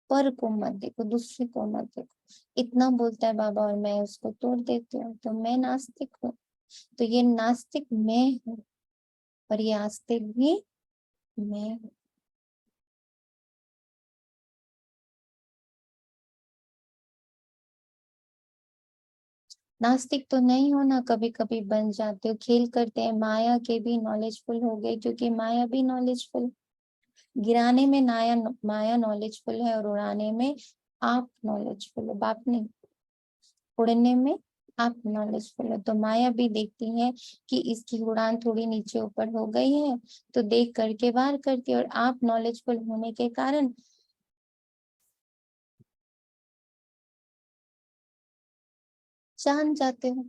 पर को मत देखो, दूसरे को मत देखो। इतना बोलता है बाबा और मैं उसको तोड़ देती हूँ, तो मैं नास्तिक हूँ। तो ये नास्तिक मैं हूँ और ये आस्तिक भी मैं हूँ। नास्तिक तो नहीं हो ना, कभी कभी बन जाते हो, खेल करते हैं, माया के भी नॉलेजफुल हो गए, क्योंकि माया भी नॉलेजफुल, गिराने में माया नॉलेजफुल है और उड़ाने में आप नॉलेजफुल हो, बाप नहीं। उड़ने में आप नॉलेजफुल हो, तो माया भी देखती है कि इसकी उड़ान थोड़ी नीचे ऊपर हो गई है, तो देख करके वार करती है, और आप नॉलेजफुल होने के कारण जान जाते हो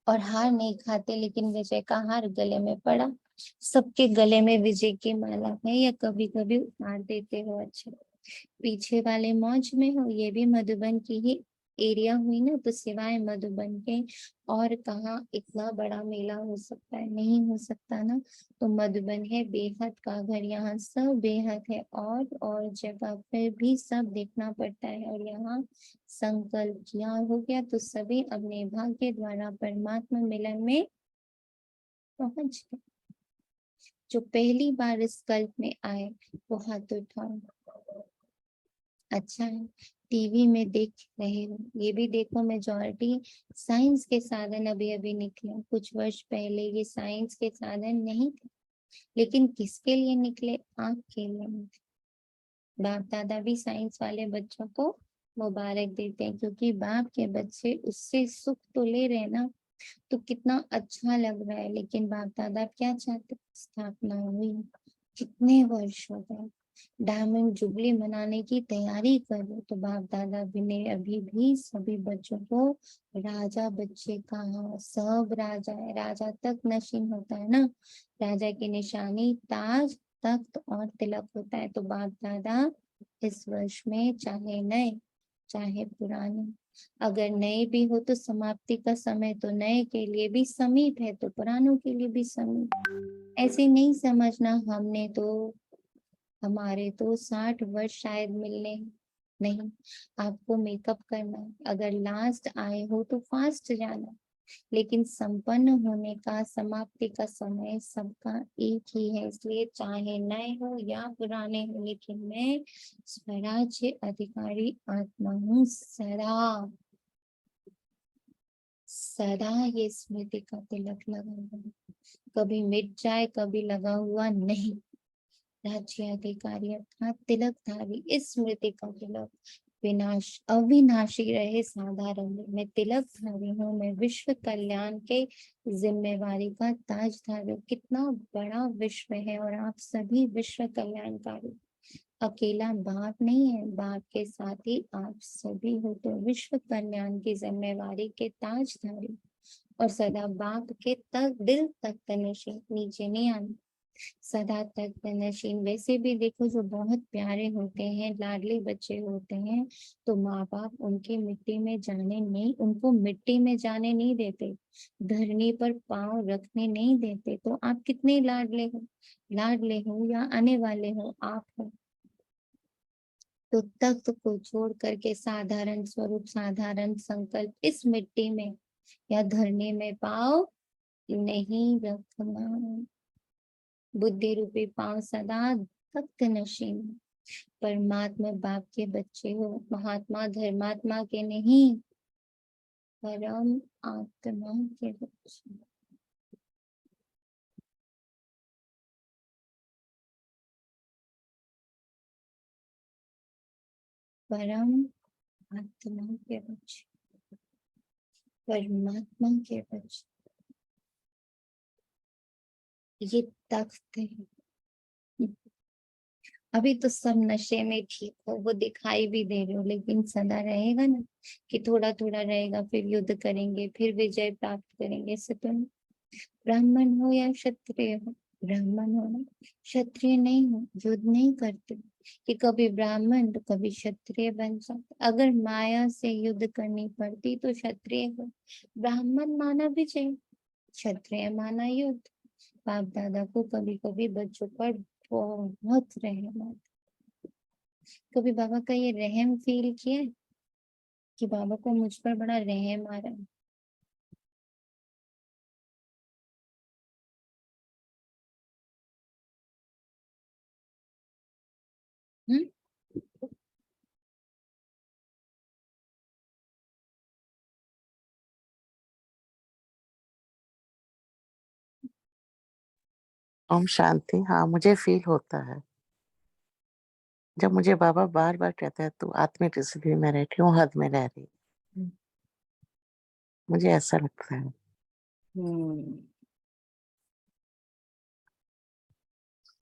और हार नहीं खाते। लेकिन विजय का हार गले में पड़ा, सबके गले में विजय की माला है, या कभी कभी उतार देते हो। अच्छा, पीछे वाले मौज में हो, ये भी मधुबन की ही एरिया हुई ना, तो सिवाय मधुबन के और कहाँ इतना बड़ा मेला हो सकता है, नहीं हो सकता ना। तो मधुबन है बेहद का घर, यहाँ सब बेहद है, और जगह पर भी सब देखना पड़ता है, और यहाँ संकल्प किया हो गया तो सभी अपने भाग्य द्वारा परमात्मा मिलन में पहुंच गए। जो पहली बार इस कल्प में आए वो हाथ उठाओ। अच्छा है, टीवी में देख रहे हो, ये भी देखो, मेजॉरिटी साइंस के साधन अभी अभी निकले, कुछ वर्ष पहले ये साइंस के साधन नहीं थे, लेकिन किसके लिए निकले? आपके लिए निकले। बाप दादा भी साइंस वाले बच्चों को मुबारक देते हैं, क्योंकि बाप के बच्चे उससे सुख तो ले रहे हैं ना, तो कितना अच्छा लग रहा है। लेकिन बाप दादा क्या चाहते? स्थापना हुई, कितने वर्ष हो गए, डायमंड जुबली मनाने की तैयारी करो, तो बाप दादा भी ने अभी भी सभी बच्चों को, राजा बच्चे कहाँ, सब राजा है, राजा तक नशीन होता है ना, राजा की निशानी ताज, तख्त और तिलक होता है। तो बाप दादा इस वर्ष में चाहे नए चाहे पुराने, अगर नए भी हो तो समाप्ति का समय तो नए के लिए भी समीप है, तो पुरानों के लिए भी समीप। ऐसे नहीं समझना हमने तो, हमारे तो 60 वर्ष शायद मिलने हैं। नहीं, आपको मेकअप करना है, अगर लास्ट आए हो तो फास्ट जाना, लेकिन संपन्न होने का, समाप्ति का समय सबका एक ही है। इसलिए चाहे नए हो या पुराने हो, लेकिन मैं स्वराज्य अधिकारी आत्मा हूँ, सदा सदा ये स्मृति का तिलक लगा हुआ, कभी मिट जाए कभी लगा हुआ नहीं। राज्य अधिकारी अर्थात तिलकधारी, इस स्मृति का तिलक विनाश अविनाशी रहे साधारण में। मैं तिलकधारी हूँ, मैं विश्व कल्याण के जिम्मेवारी का ताजधारी हूँ। कितना बड़ा विश्व है और आप सभी विश्व कल्याणकारी, अकेला बाप नहीं है, बाप के साथ ही आप सभी हो, तो विश्व कल्याण की जिम्मेवारी के ताजधारी, और सदा बाप के तक दिल तक तनशीन, नीचे नहीं आना, सदा तक नशीन। वैसे भी देखो, जो बहुत प्यारे होते हैं, लाडले बच्चे होते हैं, तो माँ बाप उनकी मिट्टी में जाने नहीं, उनको मिट्टी में जाने नहीं देते, धरनी पर पांव रखने नहीं देते। तो आप कितने लाडले हो या आने वाले हो, आप हो। तो तख्त को छोड़ करके साधारण स्वरूप, साधारण संकल्प, इस मिट्टी में या धरने में पाँव नहीं रखना। बुद्धि रूपी पांव सदा तख्त नशीन, परमात्मा बाप के बच्चे हो, महात्मा धर्मात्मा के नहीं, परम आत्मा के बच्चे। परम आत्मा के बच्चे, परमात्मा के बच्चे, ये तख्त है। अभी तो सब नशे में ठीक हो, वो दिखाई भी दे रहे हो, लेकिन सदा रहेगा ना, कि थोड़ा थोड़ा रहेगा, फिर युद्ध करेंगे, फिर विजय प्राप्त करेंगे। ऐसे तो नहीं। ब्राह्मण हो या क्षत्रिय हो, ब्राह्मण हो ना, क्षत्रिय नहीं हो, युद्ध नहीं करते, कि कभी ब्राह्मण तो कभी क्षत्रिय बन जाते। अगर माया से युद्ध करनी पड़ती तो क्षत्रिय हो, ब्राह्मण माना विजय, क्षत्रिय माना युद्ध। बाप दादा को कभी कभी बच्चों पर बहुत रहम आता है। कभी बाबा का ये रहम फील किया है कि बाबा को मुझ पर बड़ा रहम आ रहा है? हम्म। ओम शांति। हाँ, मुझे फील होता है जब मुझे बाबा बार बार कहते हैं तू आत्मिक स्थिति में रह, क्यों हद में रह रही। हम्म। मुझे ऐसा लगता है।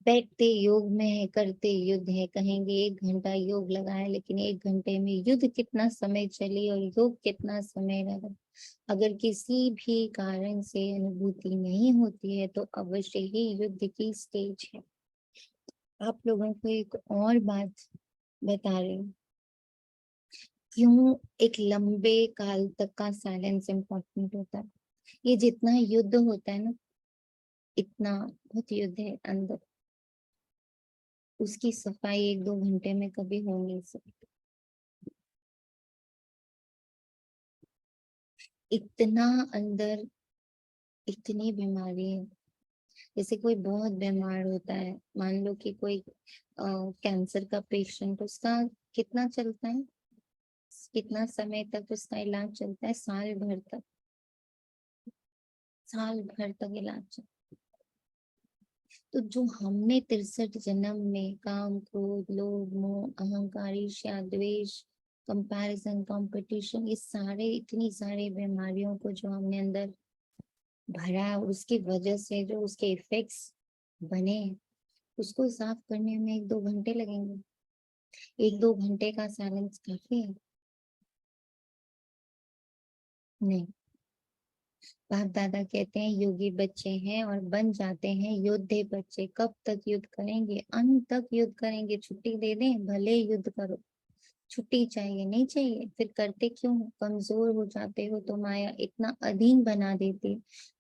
बैठते योग में है, करते युद्ध है, कहेंगे 1 घंटा योग लगाए, लेकिन 1 घंटे में युद्ध कितना समय चली और योग कितना समय लगा। अगर किसी भी कारण से अनुभूति नहीं होती है तो अवश्य ही युद्ध की स्टेज है। आप लोगों को एक और बात बता रही हूँ, क्यों एक लंबे काल तक का साइलेंस इम्पोर्टेंट होता है। ये जितना युद्ध होता है ना, इतना बहुत युद्ध है अंदर, उसकी सफाई 1-2 घंटे में कभी हो नहीं सकती। इतना अंदर, इतनी बीमारी है। जैसे कोई बहुत बीमार होता है, मान लो कि कोई कैंसर का पेशेंट, उसका कितना चलता है, कितना समय तक उसका इलाज चलता है? साल भर तक, साल भर तक इलाज चलता है। तो जो हमने 63 जन्म में काम, क्रोध, लोभ, मोह, अहंकार, ईर्ष्या, द्वेष, कंपैरिजन, कंपटीशन, ये सारे, इतनी सारी बीमारियों को जो हमने अंदर भरा है, उसकी वजह से जो उसके इफेक्ट्स बने, उसको साफ करने में 1-2 घंटे लगेंगे। 1-2 घंटे का साइलेंस काफी है? नहीं। बाप दादा कहते हैं योगी बच्चे हैं और बन जाते हैं योद्धे बच्चे। कब तक युद्ध करेंगे? अंत तक युद्ध करेंगे। छुट्टी दे दें, भले युद्ध करो। छुट्टी चाहिए नहीं चाहिए, फिर करते क्यों हो? कमजोर हो जाते हो तो माया इतना अधीन बना देती,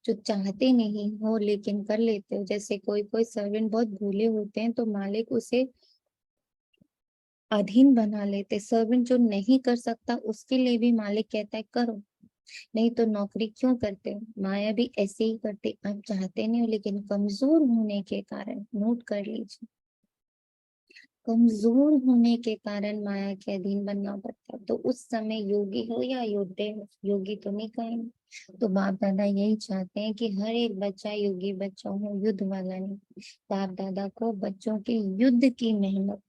जो चाहते नहीं हो लेकिन कर लेते हो। जैसे कोई कोई सर्वेंट बहुत भूले होते हैं तो मालिक उसे अधीन बना लेते। सर्वेंट जो नहीं कर सकता उसके लिए भी मालिक कहता है करो, नहीं तो नौकरी क्यों करते हो? माया भी ऐसे ही करते, आप चाहते नहीं हो लेकिन कमजोर होने के कारण, नोट कर लीजिए, कमजोर होने के कारण माया के अधीन बनना पड़ता है। तो उस समय योगी हो या योद्धे हो, योगी तो नहीं कहेंगे। तो बाप दादा यही चाहते हैं कि हर एक बच्चा योगी बच्चा हो, युद्ध वाला नहीं। बाप दादा को बच्चों की युद्ध की मेहनत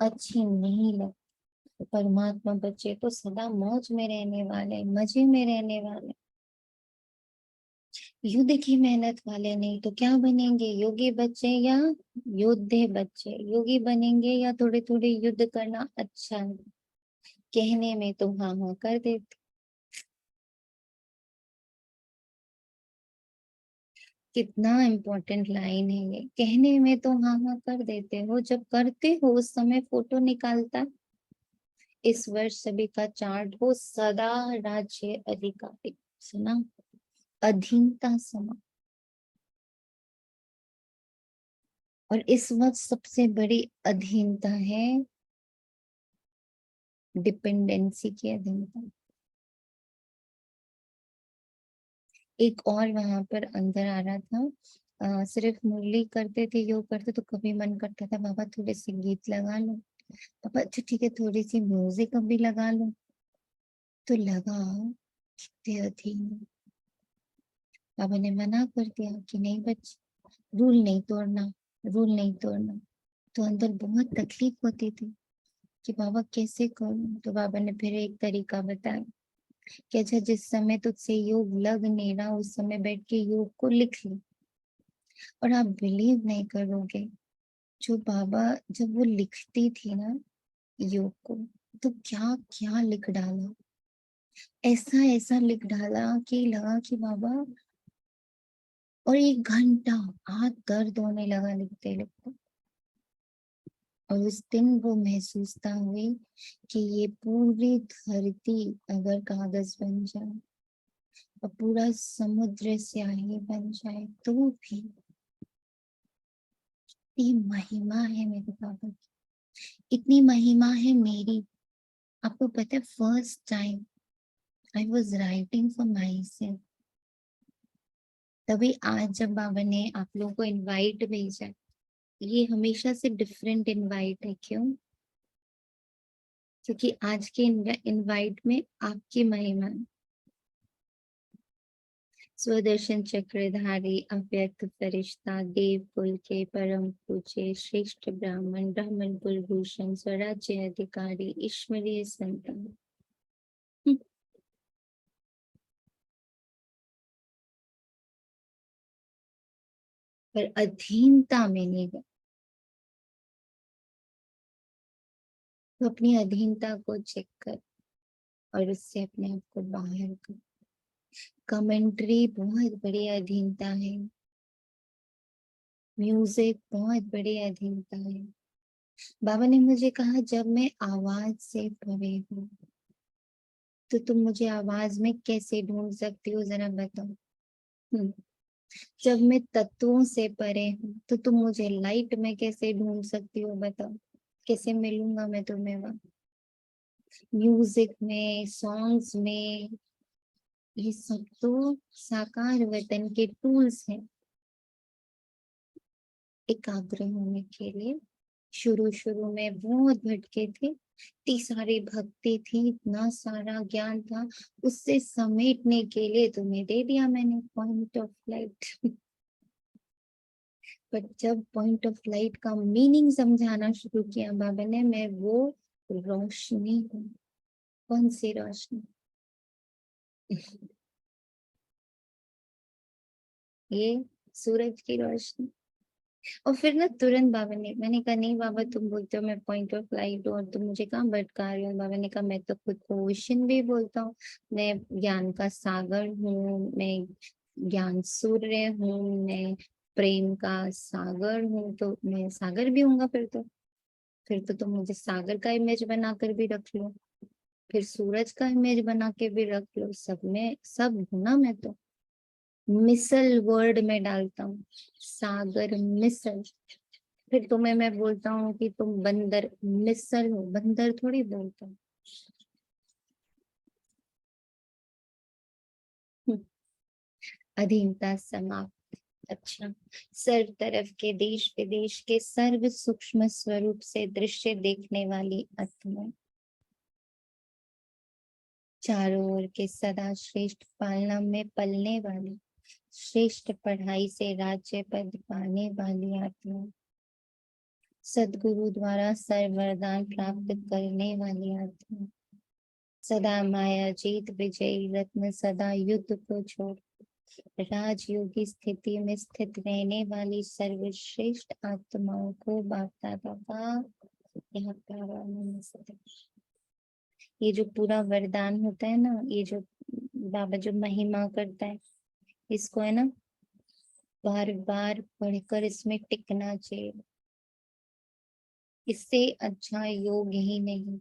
अच्छी नहीं लगती। परमात्मा बच्चे तो सदा मौज में रहने वाले, मजे में रहने वाले, युद्ध की मेहनत वाले नहीं। तो क्या बनेंगे? योगी बच्चे या योद्धे बच्चे? योगी बनेंगे या थोड़े थोड़े युद्ध करना अच्छा है? कहने में तो हाँ हाँ कर देते, कितना इम्पोर्टेंट लाइन है ये। कहने में तो हाँ हाँ कर देते हो, जब करते हो उस समय फोटो निकालता। इस वर्ष सभी का चार्ट हो सदा राज्य अधिकारी, सुना? अधीनता समा। और इस वक्त सबसे बड़ी अधीनता है डिपेंडेंसी की अधीनता। एक और वहां पर अंदर आ रहा था, सिर्फ मुरली करते थे, योग करते तो कभी मन करता था बाबा थोड़े से गीत लगा लो, पापा अच्छा ठीक है थोड़ी सी म्यूजिक अभी लगा लो, तो लगा, कितने अधीन। बाबा ने मना कर दिया कि नहीं बच्चे, रूल नहीं तोड़ना, रूल नहीं तोड़ना। तो अंदर बहुत तकलीफ होती थी कि बाबा कैसे करूं। तो बाबा ने फिर एक तरीका बताया कि अच्छा जिस समय तुझसे योग लग नहीं रहा उस समय बैठ के योग को लिख ले। और आप बिलीव नहीं करोगे, जो बाबा जब वो लिखती थी ना योग को, तो क्या क्या लिख डाला, ऐसा ऐसा लिख डाला कि लगा कि बाबा। और 1 घंटा हाथ दर्द होने लगा लिखते लिखते। और उस दिन वो महसूसता हुई कि ये पूरी धरती अगर कागज बन जाए, और पूरा समुद्र स्याही बन जाए तो भी इतनी महिमा है मेरे बाबा की, इतनी महिमा है मेरी। आपको पता है first time I was writing for my self, तभी आज जब बाबा ने आप लोगों को इनवाइट भेजा, ये हमेशा से डिफरेंट इनवाइट है। क्यों? क्योंकि आज के इनवाइट में आपकी महिमा है। स्वदर्शन चक्रधारी अव्यक्त फरिश्ता, देव कुल के परम पूज्य श्रेष्ठ ब्राह्मण, ब्राह्मण कुलभूषण, स्वराज्य अधिकारी, ईश्वरीय संतान। पर अधीनता में नहीं गए, तो अपनी अधीनता को चेक कर और उससे अपने आप को बाहर कर। कमेंट्री बहुत बड़ी अधीनता है, म्यूजिक बहुत बड़ी अधीनता है। बाबा ने मुझे कहा जब मैं आवाज से परे हूँ तो तुम मुझे आवाज में कैसे ढूंढ सकती हो, जरा बताओ। जब मैं तत्वों से परे हूँ तो तुम मुझे लाइट में कैसे ढूंढ सकती हो, बताओ। कैसे मिलूंगा मैं तुम्हें वहां? म्यूजिक में, सॉन्ग्स में, ये सब तो साकार वतन के टूल्स हैं एकाग्र होने के लिए। शुरू शुरू में बहुत भटके थे, इतनी सारी भक्ति थी, इतना सारा ज्ञान था, उससे समेटने के लिए तुम्हें दे दिया मैंने पॉइंट ऑफ लाइट। पर जब पॉइंट ऑफ लाइट का मीनिंग समझाना शुरू किया बाबा ने, मैं वो रोशनी हूँ। कौन सी रोशनी? ये सूरज की रोशनी। और फिर ना तुरंत बाबा ने, मैंने कहा नहीं बाबा तुम बोलते हो मैं पॉइंट ऑफ लाइट हूँ और तुम मुझे कहाँ भटका रहे हो। बाबा ने कहा मैं तो खुद को ओशन भी बोलता हूँ, मैं ज्ञान का सागर हूँ, मैं ज्ञान सूर्य हूँ, मैं प्रेम का सागर हूँ, तो मैं सागर भी हूँगा। फिर तो तुम मुझे सागर का इमेज बनाकर भी रख लो, फिर सूरज का इमेज बना के भी रख लो, सब में सब हूँ ना मैं तो। मिसल वर्ड में डालता हूँ, सागर मिसल। फिर तुम्हें मैं बोलता हूँ कि तुम बंदर मिसल हो, बंदर थोड़ी बोलता हूँ। अधीनता समाप्त। अच्छा, सर्व तरफ के देश विदेश के सर्व सूक्ष्म स्वरूप से दृश्य देखने वाली आत्मा, चारों ओर के सदा श्रेष्ठ पालना में पलने वाली, श्रेष्ठ पढ़ाई से राज्य पद पाने वाली आत्मा, सदगुरु द्वारा सर्व वरदान प्राप्त करने वाली आत्मा, सदा माया जीत विजयी रत्न, सदा युद्ध को छोड़ राजयोगी स्थिति में स्थित रहने वाली सर्वश्रेष्ठ आत्माओं को बाप दादा का यहाँ प्यारा नमस्ते। ये जो पूरा वरदान होता है ना, ये जो बाबा जो महिमा करता है, इसको है ना बार बार पढ़कर इसमें टिकना चाहिए। इससे अच्छा योग ही नहीं।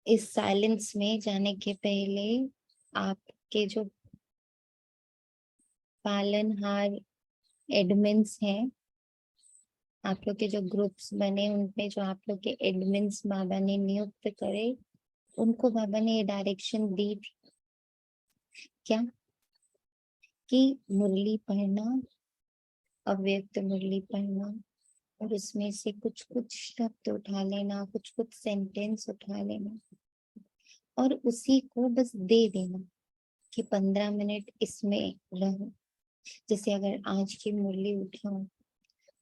इस साइलेंस में जाने के पहले आपके जो पालनहार एडमिन्स हैं, आप लोग के जो ग्रुप्स बने उनमें जो आप लोग के एडमिन्स बाबा ने नियुक्त करे, उनको बाबा ने ये डायरेक्शन दी थी क्या, कि मुरली पढ़ना, अव्यक्त मुरली पढ़ना, और उसमें से कुछ कुछ शब्द उठा लेना, कुछ कुछ सेंटेंस उठा लेना और उसी को बस दे देना कि 15 मिनट इसमें रहो। जैसे अगर आज की मुरली उठाओ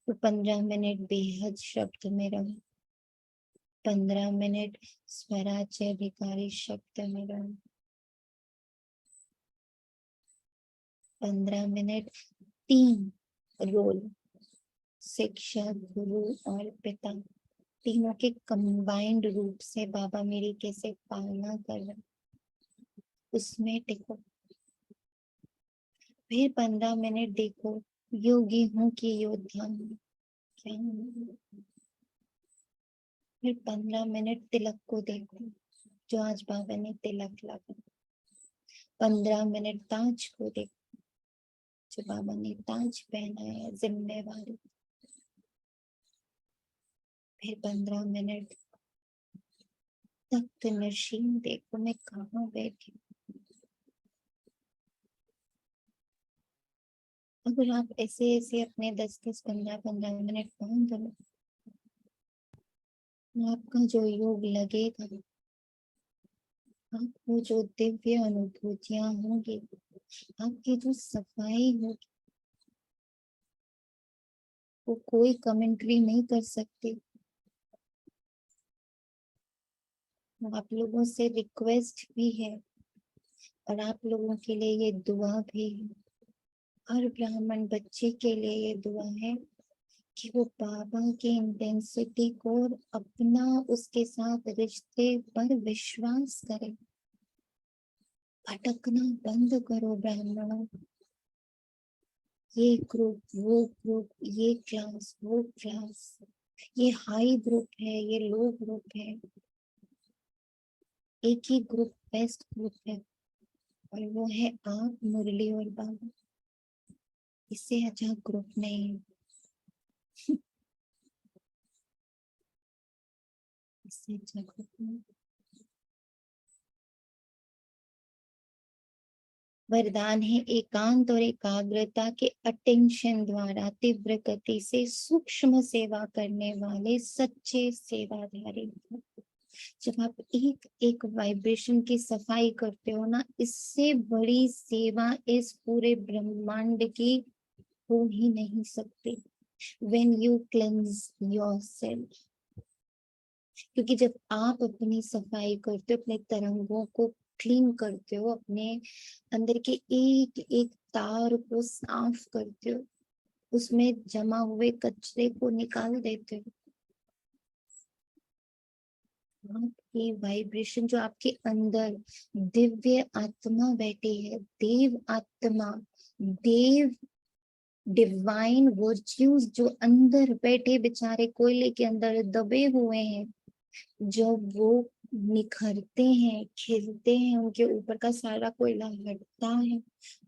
तो 15 मिनट बेहद शब्द में रहो, 15 मिनट स्वराज्य अधिकारी शब्द में रहो, 15 मिनट 3 रोल, शिक्षक, गुरु और पिता, तीनों के कंबाइंड रूप से बाबा मेरी कैसे पालना कर रहे, उसमें टिको। फिर 15 मिनट देखो योगी हूँ कि योद्धा हूँ, क्या हूँ? फिर 15 मिनट तिलक को देखो, जो आज बाबा ने तिलक लगा, 15 मिनट ताज को देखो, जो बाबा ने ताज पहना है जिम्मेवारी। फिर 15 मिनट तख्त नशीन देखो, मैं कहाँ बैठी। अगर आप ऐसे ऐसे अपने 10-10, 15-15 मिनट काम करो, आपका जो योग लगेगा, आपको जो दिव्य अनुभूतियां होंगी, आपकी जो सफाई होगी, वो कोई कमेंट्री नहीं कर सकती। आप लोगों से रिक्वेस्ट भी है और आप लोगों के लिए ये दुआ भी है, हर ब्राह्मण बच्चे के लिए ये दुआ है कि वो बाबा की इंटेंसिटी को और अपना उसके साथ रिश्ते पर विश्वास करे। भटकना बंद करो ब्राह्मणों। ये ग्रुप, वो ग्रुप, ये क्लास, वो क्लास, ये हाई ग्रुप है, ये लो ग्रुप है। एक ही ग्रुप बेस्ट ग्रुप है और वो है आप, मुरली और बाबा। इससे अच्छा ग्रुप नहीं है। इससे अच्छा ग्रुप नहीं। वरदान है एकांत और एकाग्रता के अटेंशन द्वारा तीव्र गति से सूक्ष्म सेवा करने वाले सच्चे सेवाधारी। जब आप एक एक वाइब्रेशन की सफाई करते हो ना, इससे बड़ी सेवा इस पूरे ब्रह्मांड की हो ही नहीं सकती। When you cleanse yourself, क्योंकि जब आप अपनी सफाई करते हो, अपने तरंगों को क्लीन करते हो, अपने अंदर के एक एक तार को साफ करते हो, उसमें जमा हुए कचरे को निकाल देते हो, आपकी वाइब्रेशन जो आपके अंदर दिव्य आत्मा बैठी है, देव आत्मा, देव डिवाइन वर्च्यूज जो अंदर बैठे बेचारे कोयले के अंदर दबे हुए हैं, जब वो निखरते हैं, खिलते हैं, उनके ऊपर का सारा कोयला हटता है,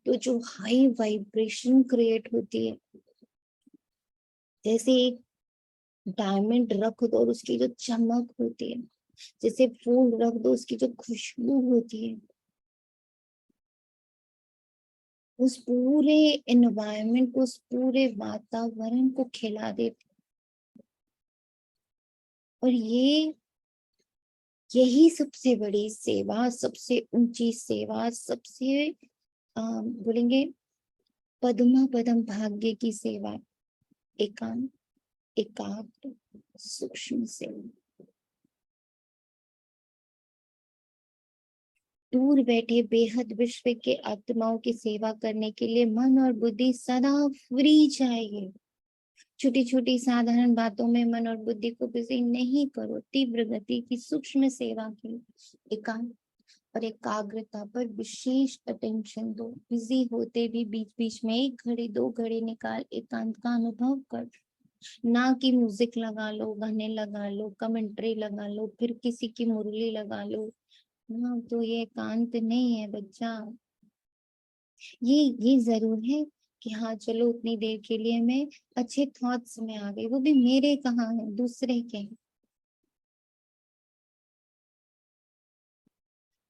तो जो हाई वाइब्रेशन क्रिएट होती है, जैसे एक डायमंड रख दो और उसकी जो चमक होती है, जैसे फूल रख दो उसकी जो खुशबू होती है, उस पूरे एनवायरनमेंट को, उस पूरे वातावरण को खिला देती। और यही सबसे बड़ी सेवा, सबसे ऊंची सेवा, सबसे बोलेंगे पद्मा पदम भाग्य की सेवा, एकांत, एकाग्र, सूक्ष्म सेवा। दूर बैठे बेहद विश्व के आत्माओं की सेवा करने के लिए मन और बुद्धि सदा फ्री चाहिए। छोटी छोटी साधारण बातों में मन और बुद्धि को बिजी नहीं करो। तीव्र गति की सूक्ष्म सेवा की एकांत और एकाग्रता पर विशेष अटेंशन दो। बिजी होते भी बीच बीच में 1 घड़ी 2 घड़ी निकाल एकांत का अनुभव कर। ना कि म्यूजिक लगा लो, गाने लगा लो, कमेंट्री लगा लो, फिर किसी की मुरली लगा लो। ना, तो ये एकांत नहीं है बच्चा। ये जरूर है कि हाँ चलो उतनी देर के लिए मैं अच्छे थॉट्स में आ गई, वो भी मेरे कहाँ है, दूसरे के हैं।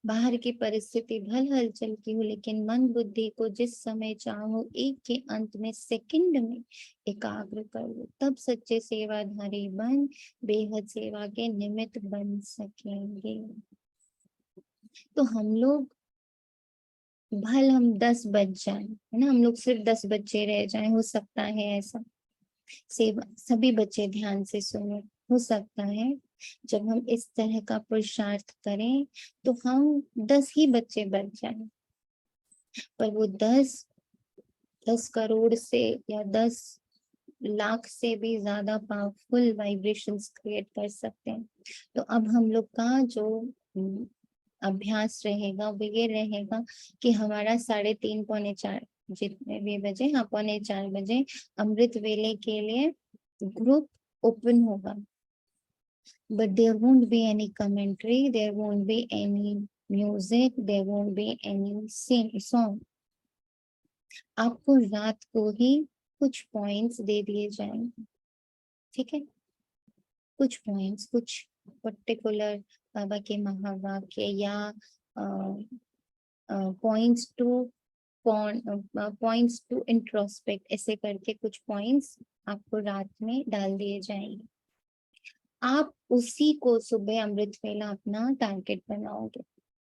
बाहर की परिस्थिति भल हलचल की हो, लेकिन मन बुद्धि को जिस समय चाहो एक के अंत में सेकंड में एकाग्र कर लो, तब सच्चे सेवाधारी बन बेहद सेवा के निमित्त बन सकेंगे। तो हम लोग भल हम 10 बच जाए, है ना, हम लोग सिर्फ 10 बच्चे रह जाएं, हो सकता है ऐसा। सेवा, सभी बच्चे ध्यान से सुनो, हो सकता है जब हम इस तरह का पुरुषार्थ करें तो हम 10 ही बच्चे बच जाएं, पर वो 10 करोड़ से या 10 लाख से भी ज्यादा पावरफुल वाइब्रेशंस क्रिएट कर सकते हैं। तो अब हम लोग का जो अभ्यास रहेगा वो ये रहेगा कि हमारा 3:30 पौने 4 जितने भी बजे, हाँ 3:45 बजे अमृत वेले के लिए ग्रुप ओपन होगा। But there won't be any commentary, there won't be any music, there won't be any song. आपको रात को ही कुछ पॉइंट्स दे दिए जाएंगे, ठीक है, कुछ पॉइंट्स, कुछ पर्टिकुलर बाबा के महावाक्य या पॉइंट्स टू इंट्रोस्पेक्ट, ऐसे करके कुछ पॉइंट्स आपको रात में डाल दिए जाएंगे। आप उसी को सुबह अमृत वेला अपना टारगेट बनाओगे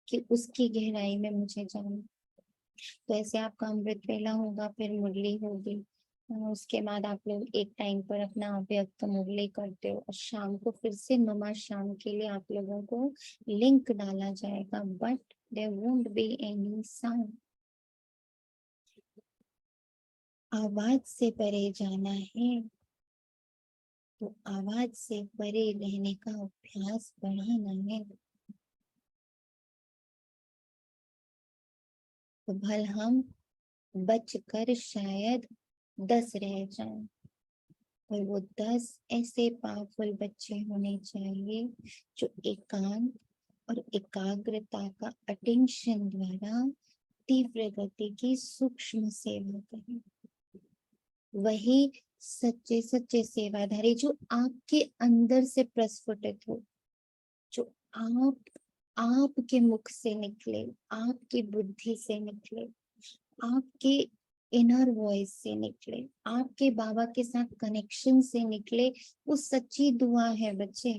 कि उसकी गहराई में मुझे जाना। तो ऐसे आपका अमृत वेला होगा, फिर मुरली होगी, उसके बाद आप लोग एक टाइम पर अपना अव्यक्त मुरली करते हो, और शाम को फिर से नमा शाम के लिए आप लोगों को लिंक डाला जाएगा, but there won't be any sound. आवाज से परे जाना है, तो आवाज से परे रहने का अभ्यास बढ़ाना है। तो भल हम बचकर शायद 10 रह जाएं, पर वो 10 ऐसे पावरफुल बच्चे होने चाहिए जो एकांत और एकाग्रता का अटेंशन द्वारा तीव्र गति की सूक्ष्म सेवा करें। वही सच्चे सच्चे सेवाधारी जो आपके अंदर से प्रस्फुटित हो, जो आपके मुख से निकले, आपकी बुद्धि से निकले, आपके इनर वॉइस से निकले, आपके बाबा के साथ कनेक्शन से निकले, वो सच्ची दुआ है बच्चे।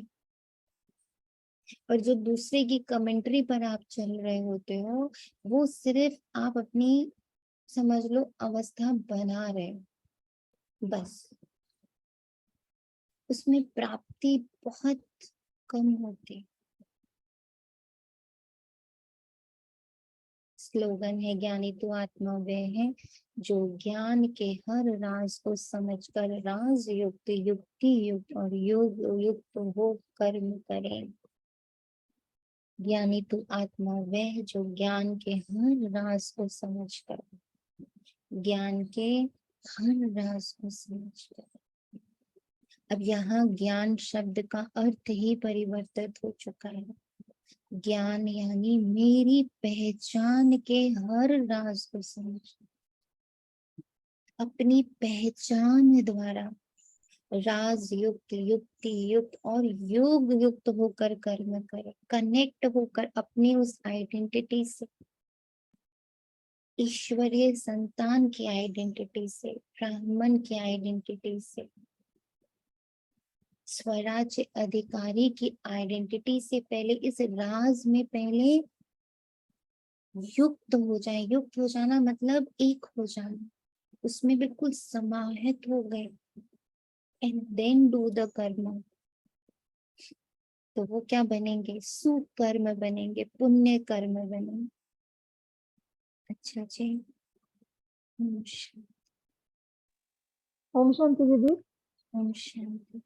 और जो दूसरे की कमेंट्री पर आप चल रहे होते हो, वो सिर्फ आप अपनी, समझ लो, अवस्था बना रहे हो, बस। उसमें प्राप्ति बहुत कम होती। स्लोगन है, ज्ञानी तो आत्मा वह है जो ज्ञान के हर राज को समझकर राज युक्त, युक्ति युक्त और योग युक्त हो कर्म करे। ज्ञानी तो आत्मा वह जो ज्ञान के हर राज को समझकर, ज्ञान के हर राज को समझकर। अब यहाँ ज्ञान शब्द का अर्थ ही परिवर्तित हो चुका है। ज्ञान यानी मेरी पहचान के हर राज को समझ, अपनी पहचान द्वारा राज युक्त, युक्ति युक्त और योग युक्त होकर कर्म करे, कनेक्ट होकर अपनी उस आइडेंटिटी से, ईश्वरीय संतान की आइडेंटिटी से, ब्राह्मण की आइडेंटिटी से, स्वराज्य अधिकारी की आइडेंटिटी से पहले इस राज में पहले युक्त हो जाए। युक्त हो जाना मतलब एक हो जाना, उसमें बिल्कुल समाहित हो गए, एंड देन डू द कर्म। तो वो क्या बनेंगे? सुकर्म बनेंगे, पुण्य कर्म बनेंगे। अच्छा जी, ओम शांति। ओम शांति दीदी। ओम शांति।